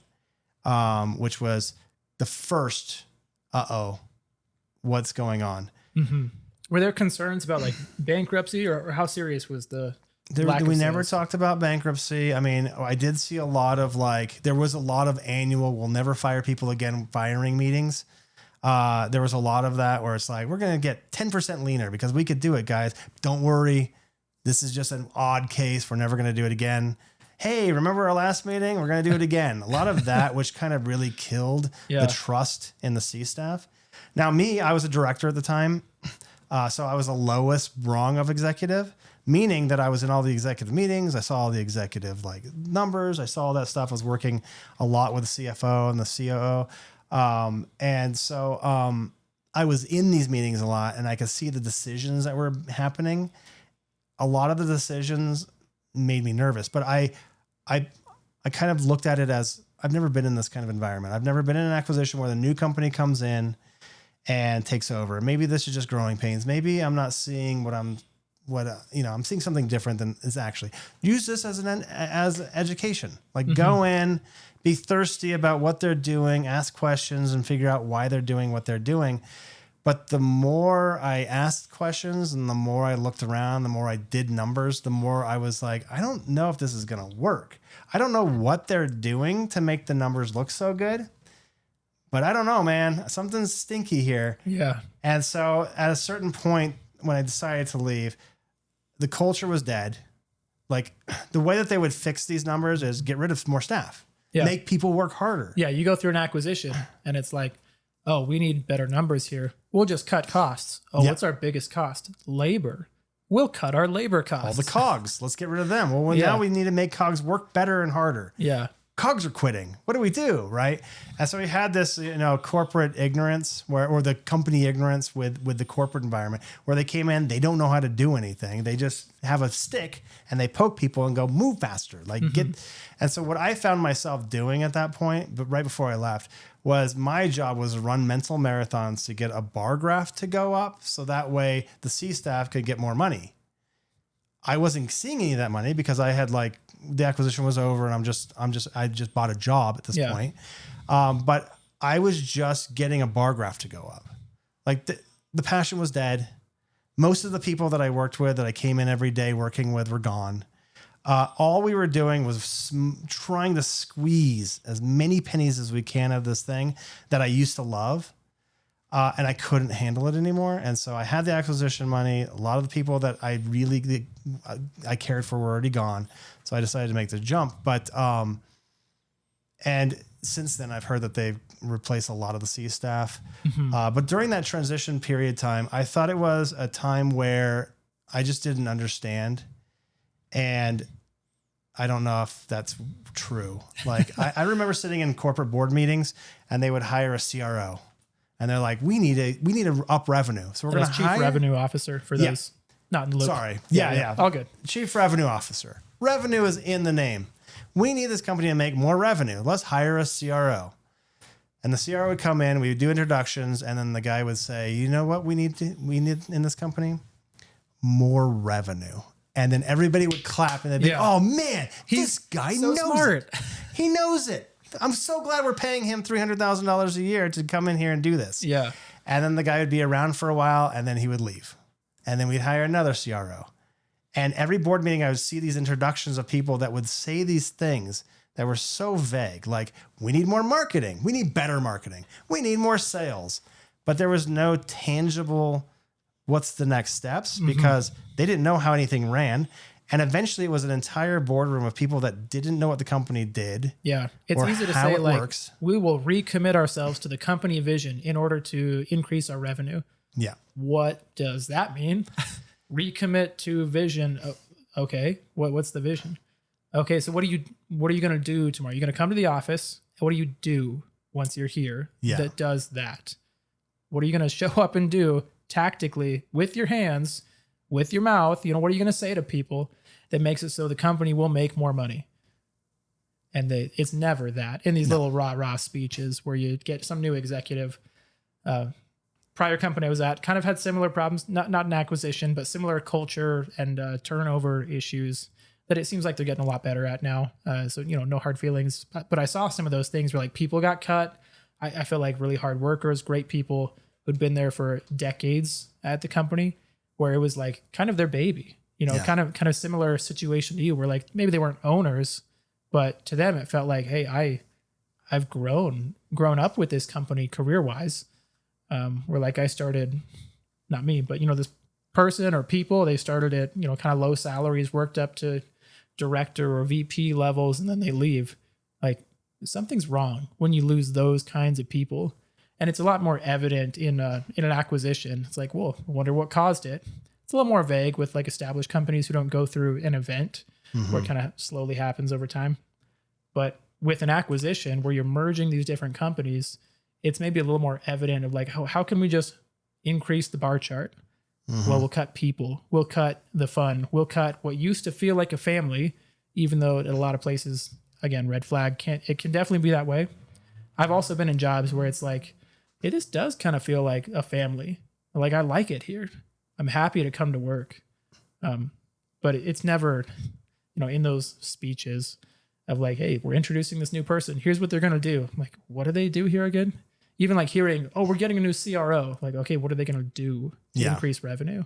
which was the first, what's going on? Mm-hmm. Were there concerns about like bankruptcy, or how serious was the lack of we sales? never talked about bankruptcy. I mean, I did see a lot of there was a lot of annual, we'll never fire people again, firing meetings. There was a lot of that where it's like, we're going to get 10% leaner because we could do it, guys. Don't worry. This is just an odd case. We're never going to do it again. Hey, remember our last meeting? We're going to do it again. A lot of that, which kind of really killed the trust in the C staff. Now, I was a director at the time. So I was the lowest rung of executive, meaning that I was in all the executive meetings. I saw all the executive numbers. I saw all that stuff. I was working a lot with the CFO and the COO. And so I was in these meetings a lot, and I could see the decisions that were happening. A lot of the decisions made me nervous, but I kind of looked at it as, I've never been in this kind of environment. I've never been in an acquisition where the new company comes in and takes over. Maybe this is just growing pains. Maybe I'm not seeing I'm seeing something different than is actually. Use this as education. Go in, be thirsty about what they're doing, ask questions, and figure out why they're doing what they're doing. But the more I asked questions and the more I looked around, the more I did numbers, the more I was like, I don't know if this is going to work. I don't know what they're doing to make the numbers look so good. But I don't know, man. Something's stinky here. Yeah. And so at a certain point, when I decided to leave, the culture was dead. The way that they would fix these numbers is get rid of more staff. Yeah. Make people work harder. Yeah. You go through an acquisition and it's like, oh, we need better numbers here. We'll just cut costs. Oh, what's our biggest cost? Labor. We'll cut our labor costs. All the cogs. Let's get rid of them. Well, now we need to make cogs work better and harder. Yeah. Cogs are quitting. What do we do, right? And so we had this, corporate ignorance or the company ignorance with the corporate environment where they came in, they don't know how to do anything. They just have a stick and they poke people and go, move faster. And so what I found myself doing at that point, but right before I left, was my job was to run mental marathons to get a bar graph to go up. So that way the C staff could get more money. I wasn't seeing any of that money because I had the acquisition was over and I just bought a job at this point. But I was just getting a bar graph to go up. The passion was dead. Most of the people that I worked with that I came in every day working with were gone. All we were doing was trying to squeeze as many pennies as we can of this thing that I used to love. And I couldn't handle it anymore. And so I had the acquisition money. A lot of the people that I cared for were already gone. So I decided to make the jump. But, and since then I've heard that they've replaced a lot of the C staff. Mm-hmm. But during that transition period time, I thought it was a time where I just didn't understand. And I don't know if that's true. I remember sitting in corporate board meetings and they would hire a CRO. And they're like, we need to up revenue. So we're going to hire Chief Revenue Officer for those not in the loop. Sorry. Yeah. All good. Chief Revenue Officer. Revenue is in the name. We need this company to make more revenue. Let's hire a CRO. And the CRO would come in, we would do introductions, and then the guy would say, you know what we need in this company? More revenue. And then everybody would clap and they'd be, oh man, this guy so knows smart. it. He knows it. I'm so glad we're paying him $300,000 a year to come in here and do this. Yeah. And then the guy would be around for a while and then he would leave. And then we'd hire another CRO. And every board meeting, I would see these introductions of people that would say these things that were so vague, like, we need more marketing. We need better marketing. We need more sales. But there was no tangible, what's the next steps? Because they didn't know how anything ran. And eventually it was an entire boardroom of people that didn't know what the company did. Yeah. It's easy to say, like, we will recommit ourselves to the company vision in order to increase our revenue. Yeah. What does that mean? Recommit to vision. Oh, okay. What's the vision? Okay. So what are you going to do tomorrow? You're going to come to the office. What do you do once you're here that does that? What are you going to show up and do tactically with your hands, with your mouth? What are you going to say to people that makes it so the company will make more money? And it's never that in these little rah-rah speeches where you get some new executive. Prior company I was at kind of had similar problems, not an acquisition, but similar culture and turnover issues that it seems like they're getting a lot better at now. So, no hard feelings. But I saw some of those things where like people got cut. I feel like really hard workers, great people who'd been there for decades at the company where it was like kind of their baby, kind of similar situation to you where like maybe they weren't owners, but to them it felt like, hey, I've grown up with this company career-wise. Where like I started, not me, but this person or people, they started at, kind of low salaries, worked up to director or VP levels, and then they leave. Like something's wrong when you lose those kinds of people. And it's a lot more evident in an acquisition. It's like, well, I wonder what caused it. It's a little more vague with like established companies who don't go through an event where it kind of slowly happens over time. But with an acquisition where you're merging these different companies, it's maybe a little more evident of like, how can we just increase the bar chart? Well, we'll cut people. We'll cut the fun. We'll cut what used to feel like a family, even though at a lot of places, again, red flag, it can definitely be that way. I've also been in jobs where it's like, it just does kind of feel like a family. Like, I like it here. I'm happy to come to work. But it's never, in those speeches of like, hey, we're introducing this new person. Here's what they're going to do. I'm like, what do they do here again? Even like hearing, we're getting a new CRO. Like, okay, what are they going to do to increase revenue?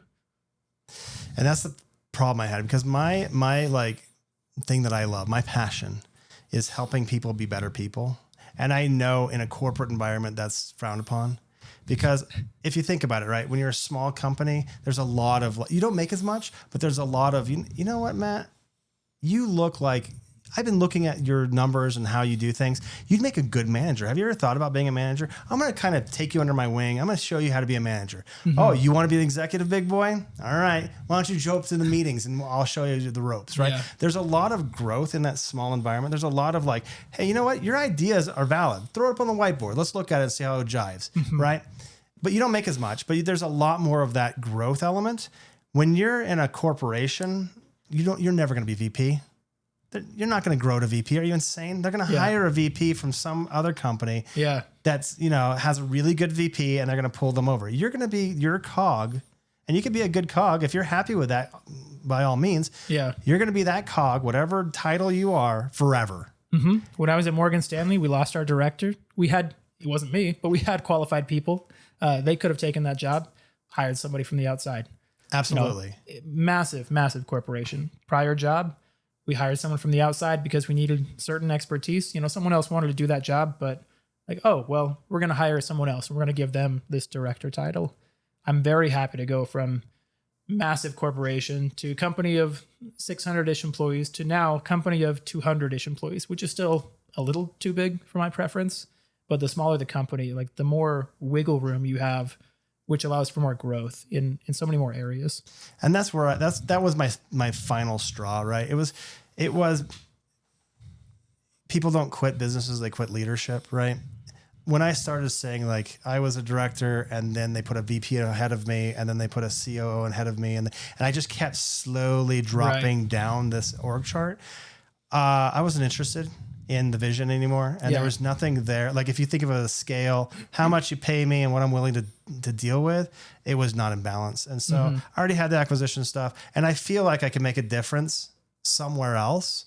And that's the problem I had because my like thing that I love, my passion is helping people be better people. And I know in a corporate environment that's frowned upon because if you think about it, right, when you're a small company, there's a lot of, you don't make as much, but there's a lot of, you know what, Matt, you look like, I've been looking at your numbers and how you do things. You'd make a good manager. Have you ever thought about being a manager? I'm going to kind of take you under my wing. I'm going to show you how to be a manager. Oh, you want to be an executive, big boy? All right. Why don't you show up to the meetings and I'll show you the ropes, right? Yeah. There's a lot of growth in that small environment. There's a lot of like, hey, you know what? Your ideas are valid. Throw it up on the whiteboard. Let's look at it and see how it jives, right? But you don't make as much, but there's a lot more of that growth element. When you're in a corporation, you're never going to be VP. You're not going to grow to VP. Are you insane? They're going to hire a VP from some other company that's, has a really good VP and they're going to pull them over. You're going to be your cog and you can be a good cog. If you're happy with that, by all means, you're going to be that cog, whatever title you are, forever. When I was at Morgan Stanley, we lost our director. It wasn't me, but we had qualified people. They could have taken that job, hired somebody from the outside. Absolutely. Massive, massive corporation. Prior job. We hired someone from the outside because we needed certain expertise. Someone else wanted to do that job, but like, we're going to hire someone else. We're going to give them this director title. I'm very happy to go from massive corporation to company of 600-ish employees to now company of 200-ish employees, which is still a little too big for my preference. But the smaller the company, like the more wiggle room you have, which allows for more growth in so many more areas. And that's where that was my final straw, right? It was people don't quit businesses, they quit leadership, right? When I started saying like I was a director and then they put a VP ahead of me and then they put a COO ahead of me and I just kept slowly dropping down this org chart. I wasn't interested. in the vision anymore. And there was nothing there. Like if you think of a scale, how much you pay me and what I'm willing to deal with, it was not in balance. And so I already had the acquisition stuff, and I feel like I can make a difference somewhere else.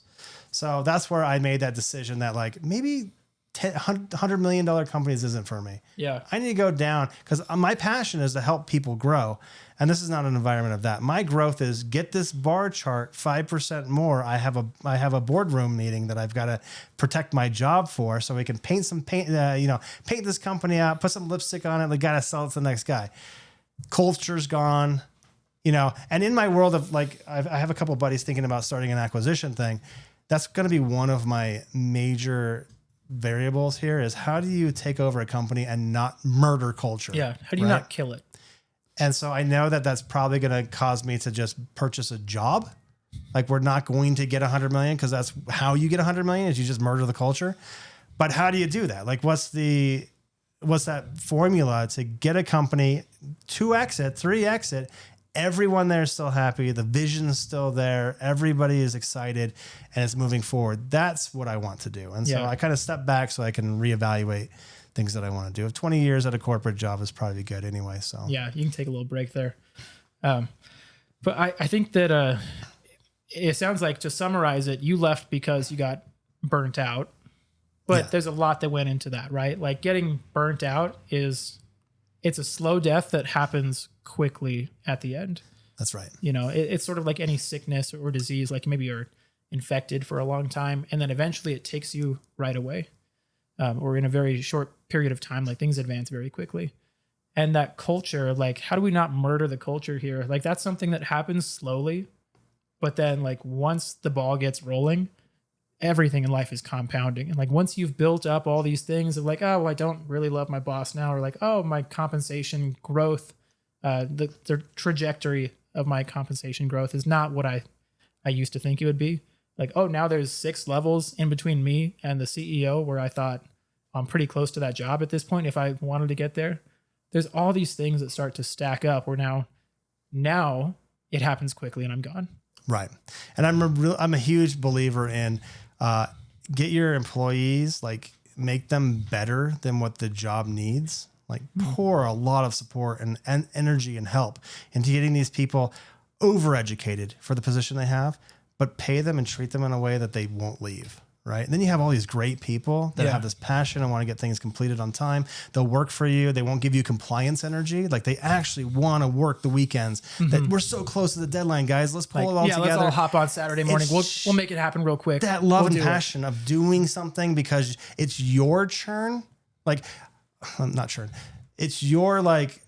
So that's where I made that decision that like maybe $100 million companies isn't for me. Yeah. I need to go down because my passion is to help people grow. And this is not an environment of that. My growth is get this bar chart 5% more. I have a boardroom meeting that I've got to protect my job for, so we can paint this company out, put some lipstick on it. We got to sell it to the next guy. Culture's gone, and in my world of like, I have a couple of buddies thinking about starting an acquisition thing. That's going to be one of my major variables here is how do you take over a company and not murder culture? Yeah. How do you not kill it? And so I know that that's probably going to cause me to just purchase a job. Like we're not going to get 100 million because that's how you get 100 million is you just murder the culture. But how do you do that? Like what's that formula to get a company 2x it, 3x it? Everyone there is still happy. The vision's still there. Everybody is excited and it's moving forward. That's what I want to do. And so I kind of step back so I can reevaluate things that I want to do. If 20 years at a corporate job is probably good anyway. So yeah, you can take a little break there. But I think that it sounds like, to summarize it, you left because you got burnt out, but there's a lot that went into that, right? Like getting burnt out it's a slow death that happens quickly at the end. That's right. It's sort of like any sickness or disease, like maybe you're infected for a long time and then eventually it takes you right away. Or in a very short period of time, like things advance very quickly. And that culture, like, how do we not murder the culture here? Like, that's something that happens slowly. But then, like, once the ball gets rolling, everything in life is compounding. And, like, once you've built up all these things of, like, oh, I don't really love my boss now, or, like, oh, my compensation growth, the trajectory of my compensation growth is not what I used to think it would be. Like, oh, now there's 6 levels in between me and the CEO where I thought I'm pretty close to that job at this point if I wanted to get there. There's all these things that start to stack up where now it happens quickly and I'm gone. Right. And I'm a huge believer in get your employees, like make them better than what the job needs. Like pour a lot of support and energy and help into getting these people overeducated for the position they have, but pay them and treat them in a way that they won't leave, right? And then you have all these great people that have this passion and want to get things completed on time. They'll work for you. They won't give you compliance energy. Like they actually want to work the weekends. That we're so close to the deadline, guys. Let's pull it all together. Let's all hop on Saturday morning. We'll make it happen real quick. That love and passion of doing something because it's your churn. Like, I'm not sure. It's your like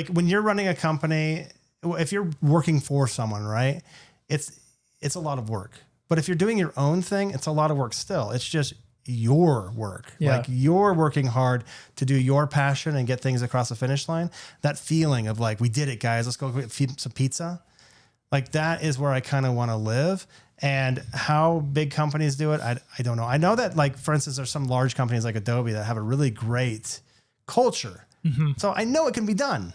when you're running a company, if you're working for someone, right? It's a lot of work. But if you're doing your own thing, it's a lot of work still. It's just your work. Yeah. Like you're working hard to do your passion and get things across the finish line. That feeling of like, we did it, guys. Let's go feed some pizza. Like that is where I kind of want to live. And how big companies do it, I don't know. I know that, like, for instance, there's some large companies like Adobe that have a really great culture. So I know it can be done.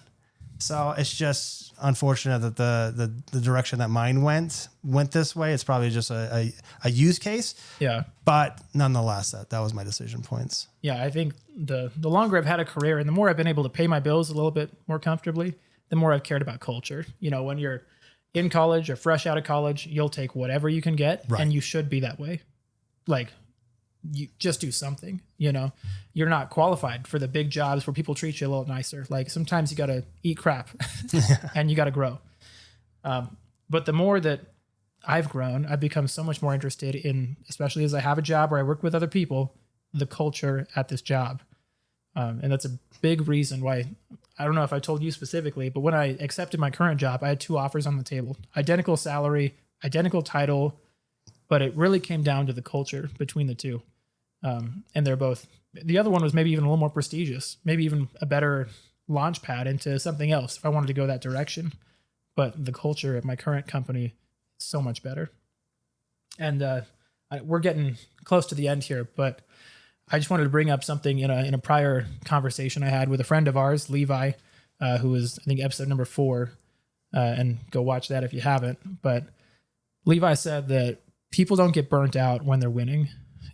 So it's just unfortunate that the direction that mine went this way. It's probably just a use case. Yeah. But nonetheless, that was my decision points. Yeah, I think the longer I've had a career and the more I've been able to pay my bills a little bit more comfortably, the more I've cared about culture. When you're in college or fresh out of college, you'll take whatever you can get, and you should be that way. Like, you just do something. You're not qualified for the big jobs where people treat you a little nicer. Like sometimes you got to eat crap and you got to grow. But the more that I've grown, I've become so much more interested in, especially as I have a job where I work with other people, the culture at this job. And that's a big reason why, I don't know if I told you specifically, but when I accepted my current job, I had 2 offers on the table, identical salary, identical title, but it really came down to the culture between the two. And they're both, the other one was maybe even a little more prestigious, maybe even a better launch pad into something else if I wanted to go that direction. But the culture at my current company is so much better. And we're getting close to the end here, but I just wanted to bring up something in a prior conversation I had with a friend of ours, Levi, who was, I think, episode number 4, and go watch that if you haven't. But Levi said that people don't get burnt out when they're winning.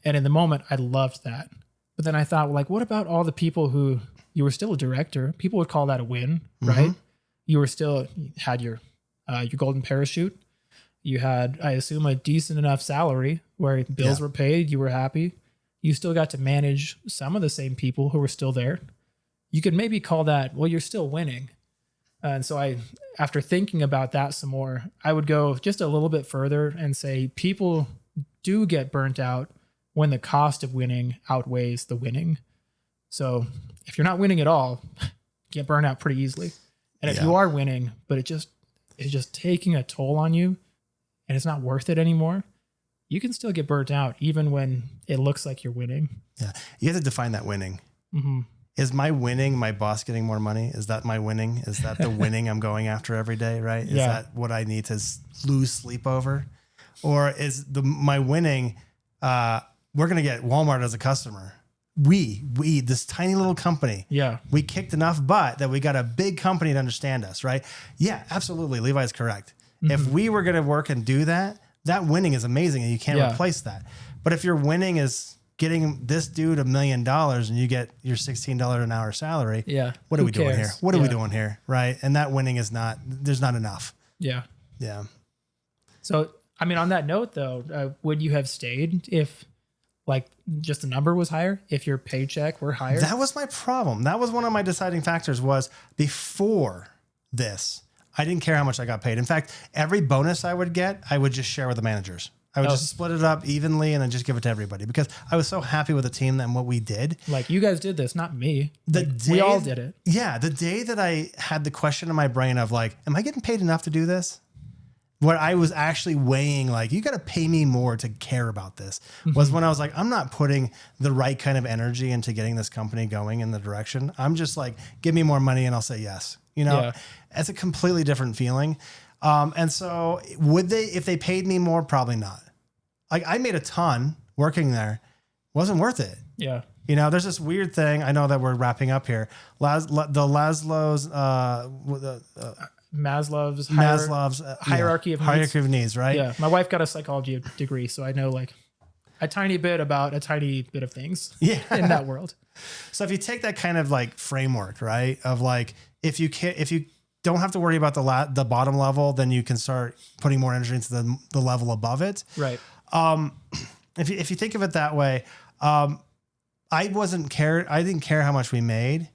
And in the moment, I loved that. But then I thought, well, like, what about all the people who you were still a director? People would call that a win, right? You had your golden parachute. You had, I assume, a decent enough salary where bills were paid. You were happy. You still got to manage some of the same people who were still there. You could maybe call that, well, you're still winning. And so after thinking about that some more, I would go just a little bit further and say people do get burnt out when the cost of winning outweighs the winning. So if you're not winning at all, you get burned out pretty easily. And if you are winning, but it's just taking a toll on you and it's not worth it anymore, you can still get burnt out even when it looks like you're winning. Yeah. You have to define that winning. Is my winning my boss getting more money? Is that my winning? Is that the winning I'm going after every day, right? Is that what I need to lose sleep over? Or is my winning, we're going to get Walmart as a customer. We, this tiny little company, we kicked enough butt that we got a big company to understand us, right? Yeah, absolutely. Levi's correct. If we were going to work and do that, that winning is amazing and you can't replace that. But if your winning is getting this dude $1 million and you get your $16 an hour salary, what are we doing here? What are we doing here, right? And that winning is there's not enough. Yeah. So, I mean, on that note though, would you have stayed if like just the number was higher, if your paycheck were higher? That was my problem. That was one of my deciding factors. Was before this, I didn't care how much I got paid. In fact, every bonus I would get, I would just share with the managers. I would just split it up evenly and then just give it to everybody because I was so happy with the team and what we did. Like, you guys did this, not me. We all did it. Yeah. The day that I had the question in my brain of like, am I getting paid enough to do this? What I was actually weighing, like, you got to pay me more to care about this, was when I was like, I'm not putting the right kind of energy into getting this company going in the direction. I'm just like, give me more money and I'll say yes. You know, it's a completely different feeling. And so would they, if they paid me more, probably not. Like, I made a ton working there. Wasn't worth it. Yeah. You know, there's this weird thing. I know that we're wrapping up here. Maslow's hierarchy of needs, right? Yeah. My wife got a psychology degree, so I know like a tiny bit about a tiny bit of things in that world. So if you take that kind of like framework, right, of like, if you don't have to worry about the bottom level, then you can start putting more energy into the level above it. Right. If you think of it that way, I didn't care how much we made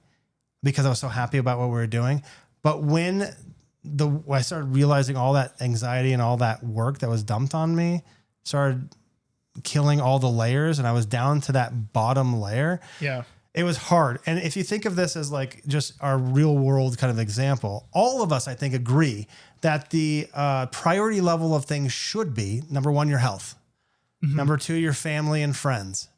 because I was so happy about what we were doing. But when I started realizing all that anxiety and all that work that was dumped on me started killing all the layers, and I was down to that bottom layer. Yeah. It was hard. And if you think of this as like just our real world kind of example, all of us, I think, agree that the priority level of things should be, number one, your health. Number two, your family and friends.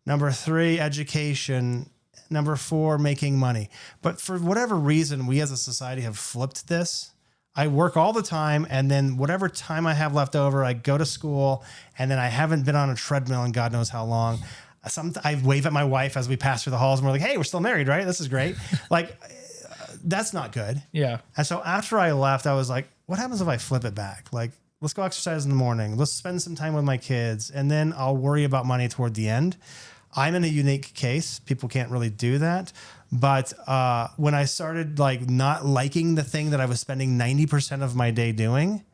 Number three, education. Number four, making money. But for whatever reason, we as a society have flipped this. I work all the time, and then whatever time I have left over, I go to school, and then I haven't been on a treadmill in God knows how long. I wave at my wife as we pass through the halls, and we're like, hey, we're still married, right? This is great. Like, that's not good. Yeah. And so after I left, I was like, what happens if I flip it back? Like, let's go exercise in the morning. Let's spend some time with my kids, and then I'll worry about money toward the end. I'm in a unique case. People can't really do that. But when I started like not liking the thing that I was spending 90% of my day doing,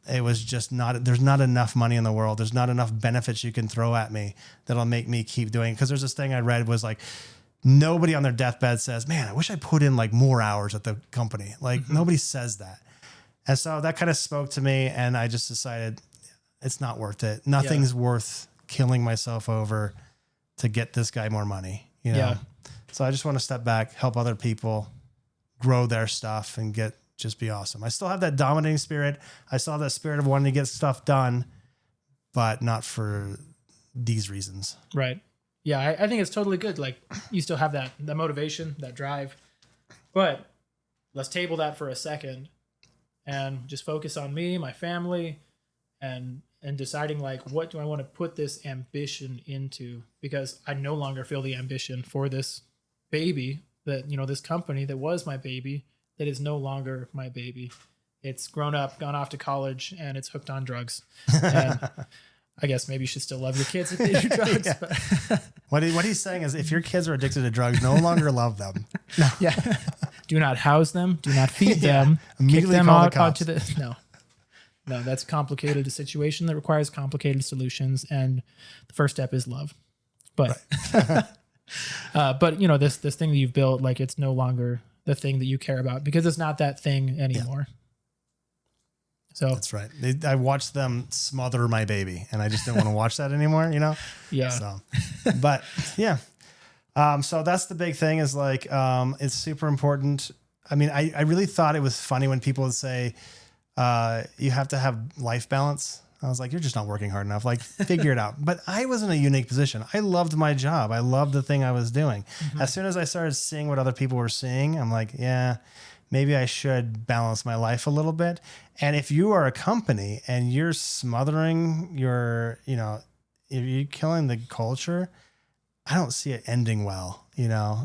it was just there's not enough money in the world. There's not enough benefits you can throw at me that'll make me keep doing it. Because there's this thing I read was like, nobody on their deathbed says, man, I wish I put in like more hours at the company. Like nobody says that. And so that kind of spoke to me, and I just decided it's not worth it. Nothing's worth killing myself over to get this guy more money, you know? Yeah. So I just want to step back, help other people grow their stuff and just be awesome. I still have that dominating spirit. I still have that spirit of wanting to get stuff done, but not for these reasons. Right. Yeah. I think it's totally good. Like you still have that motivation, that drive, but let's table that for a second and just focus on me, my family, and deciding like, what do I want to put this ambition into? Because I no longer feel the ambition for this baby that, this company that was my baby, that is no longer my baby. It's grown up, gone off to college, and it's hooked on drugs. And I guess maybe you should still love your kids if they do drugs. Yeah. But What he's saying is if your kids are addicted to drugs, no longer love them. No. yeah. Do not house them. Do not feed them. Immediately kick them call the out cops. onto the no. That's complicated. A situation that requires complicated solutions, and the first step is love. But but this thing that you've built, like, it's no longer the thing that you care about because it's not that thing anymore. So That's right. I watched them smother my baby, and I just didn't want to watch that anymore. Yeah. So, but yeah. So that's the big thing is like, it's super important. I mean, I really thought it was funny when people would say, you have to have life balance. I was like, you're just not working hard enough. Like, figure it out. But I was in a unique position. I loved my job. I loved the thing I was doing. Mm-hmm. As soon as I started seeing what other people were seeing, I'm like, yeah, maybe I should balance my life a little bit. And if you are a company and you're smothering if you're killing the culture, I don't see it ending well, Yeah.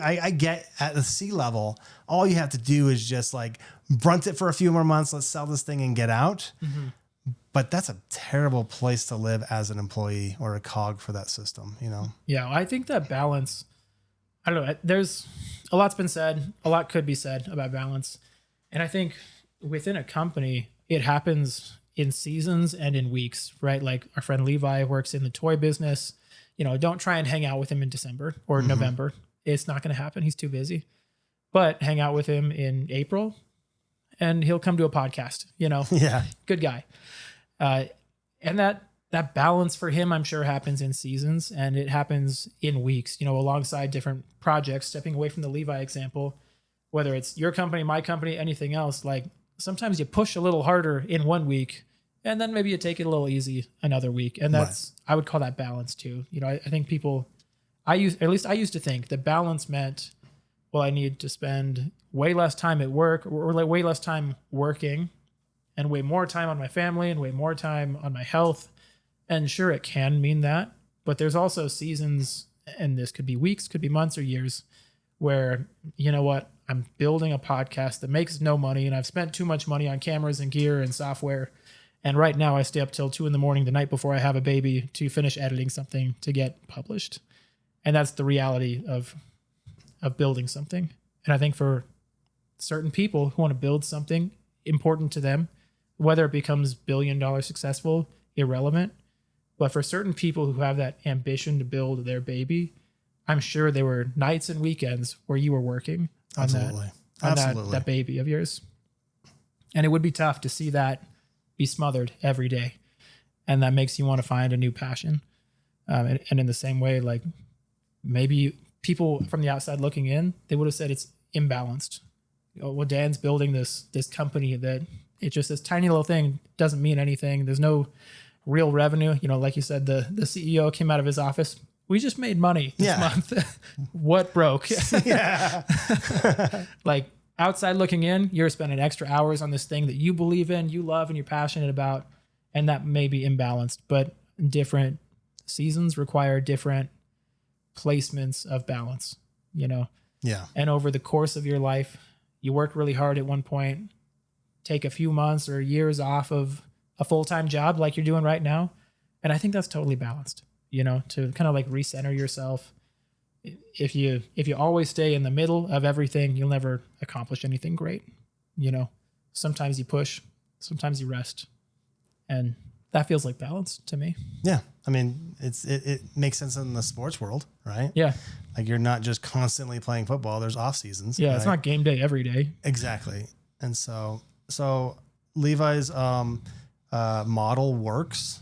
I get at the C level, all you have to do is just like brunt it for a few more months. Let's sell this thing and get out. Mm-hmm. But that's a terrible place to live as an employee or a cog for that system, Yeah. I think that balance, I don't know. There's a lot's been said. A lot could be said about balance. And I think within a company, it happens in seasons and in weeks, right? Like our friend Levi works in the toy business. Don't try and hang out with him in December or November. It's not going to happen. He's too busy. But hang out with him in April and he'll come to a podcast, Yeah. Good guy. And that balance for him, I'm sure, happens in seasons and it happens in weeks, alongside different projects, stepping away from the Levi example, whether it's your company, my company, anything else. Like sometimes you push a little harder in 1 week and then maybe you take it a little easy another week. And that's, I would call that balance too. I think people, I used to think that balance meant, well, I need to spend way less time at work or like way less time working and way more time on my family and way more time on my health. And sure, it can mean that, but there's also seasons, and this could be weeks, could be months or years, where, I'm building a podcast that makes no money and I've spent too much money on cameras and gear and software. And right now I stay up till 2 a.m. the night before I have a baby to finish editing something to get published. And that's the reality of building something. And I think for certain people who want to build something important to them, whether it becomes $1 billion successful, irrelevant. But for certain people who have that ambition to build their baby, I'm sure there were nights and weekends where you were working on that baby of yours. And it would be tough to see that be smothered every day. And that makes you want to find a new passion. And in the same way, like maybe people from the outside looking in, they would have said it's imbalanced. Well, Dan's building this company that it's just this tiny little thing, doesn't mean anything. There's no real revenue. Like you said, the CEO came out of his office. We just made money this month. What broke? Yeah. Like outside looking in, you're spending extra hours on this thing that you believe in, you love, and you're passionate about. And that may be imbalanced, but different seasons require different placements of balance, Yeah. And over the course of your life, you work really hard at one point, take a few months or years off of a full-time job like you're doing right now. And I think that's totally balanced, to kind of like recenter yourself. If you always stay in the middle of everything, you'll never accomplish anything great. Sometimes you push, sometimes you rest. And that feels like balance to me. Yeah. I mean, it makes sense in the sports world, right? Yeah. Like you're not just constantly playing football. There's off seasons. Yeah. Right? It's not game day every day. Exactly. And so Levi's model works,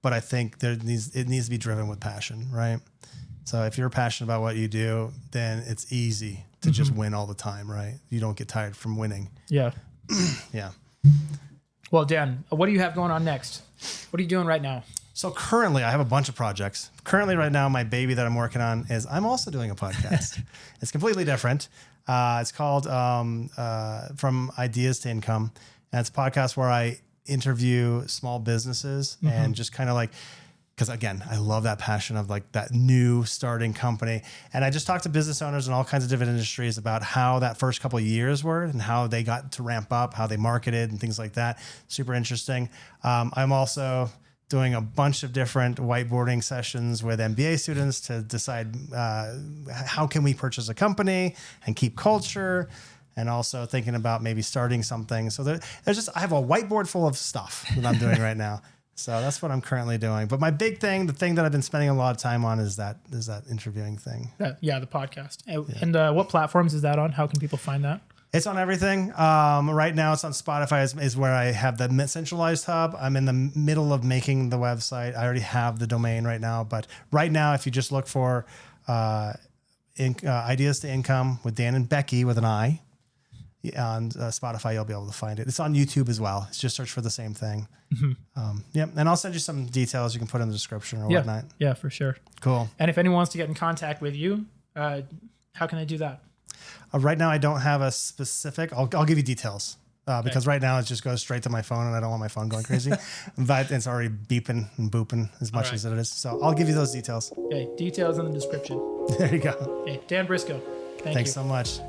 but I think it needs to be driven with passion, right? So if you're passionate about what you do, then it's easy to just win all the time, right? You don't get tired from winning. Yeah. Yeah. Well, Dan, what do you have going on next? What are you doing right now? So currently I have a bunch of projects. Currently right now, my baby that I'm working on is I'm also doing a podcast. It's completely different. It's called From Ideas to Income. And it's a podcast where I interview small businesses and just kind of like because again, I love that passion of like that new starting company. And I just talked to business owners in all kinds of different industries about how that first couple of years were and how they got to ramp up, how they marketed and things like that. Super interesting. I'm also doing a bunch of different whiteboarding sessions with MBA students to decide how can we purchase a company and keep culture, and also thinking about maybe starting something. So I have a whiteboard full of stuff that I'm doing right now. So that's what I'm currently doing. But my big thing, the thing that I've been spending a lot of time on is that interviewing thing. The podcast. And what platforms is that on? How can people find that? It's on everything. Right now it's on Spotify is where I have the centralized hub. I'm in the middle of making the website. I already have the domain right now. But right now, if you just look for Ideas to Income with Dan and Becky with an I on Spotify, you'll be able to find it. It's on YouTube as well. It's just search for the same thing. Mm-hmm. And I'll send you some details you can put in the description or whatnot. Yeah, for sure. Cool. And if anyone wants to get in contact with you, how can they do that? Right now, I don't have a specific. I'll give you details because right now it just goes straight to my phone, and I don't want my phone going crazy. But it's already beeping and booping as much as it is. So I'll give you those details. Okay, details in the description. There you go. Okay, Dan Brisco. Thanks so much.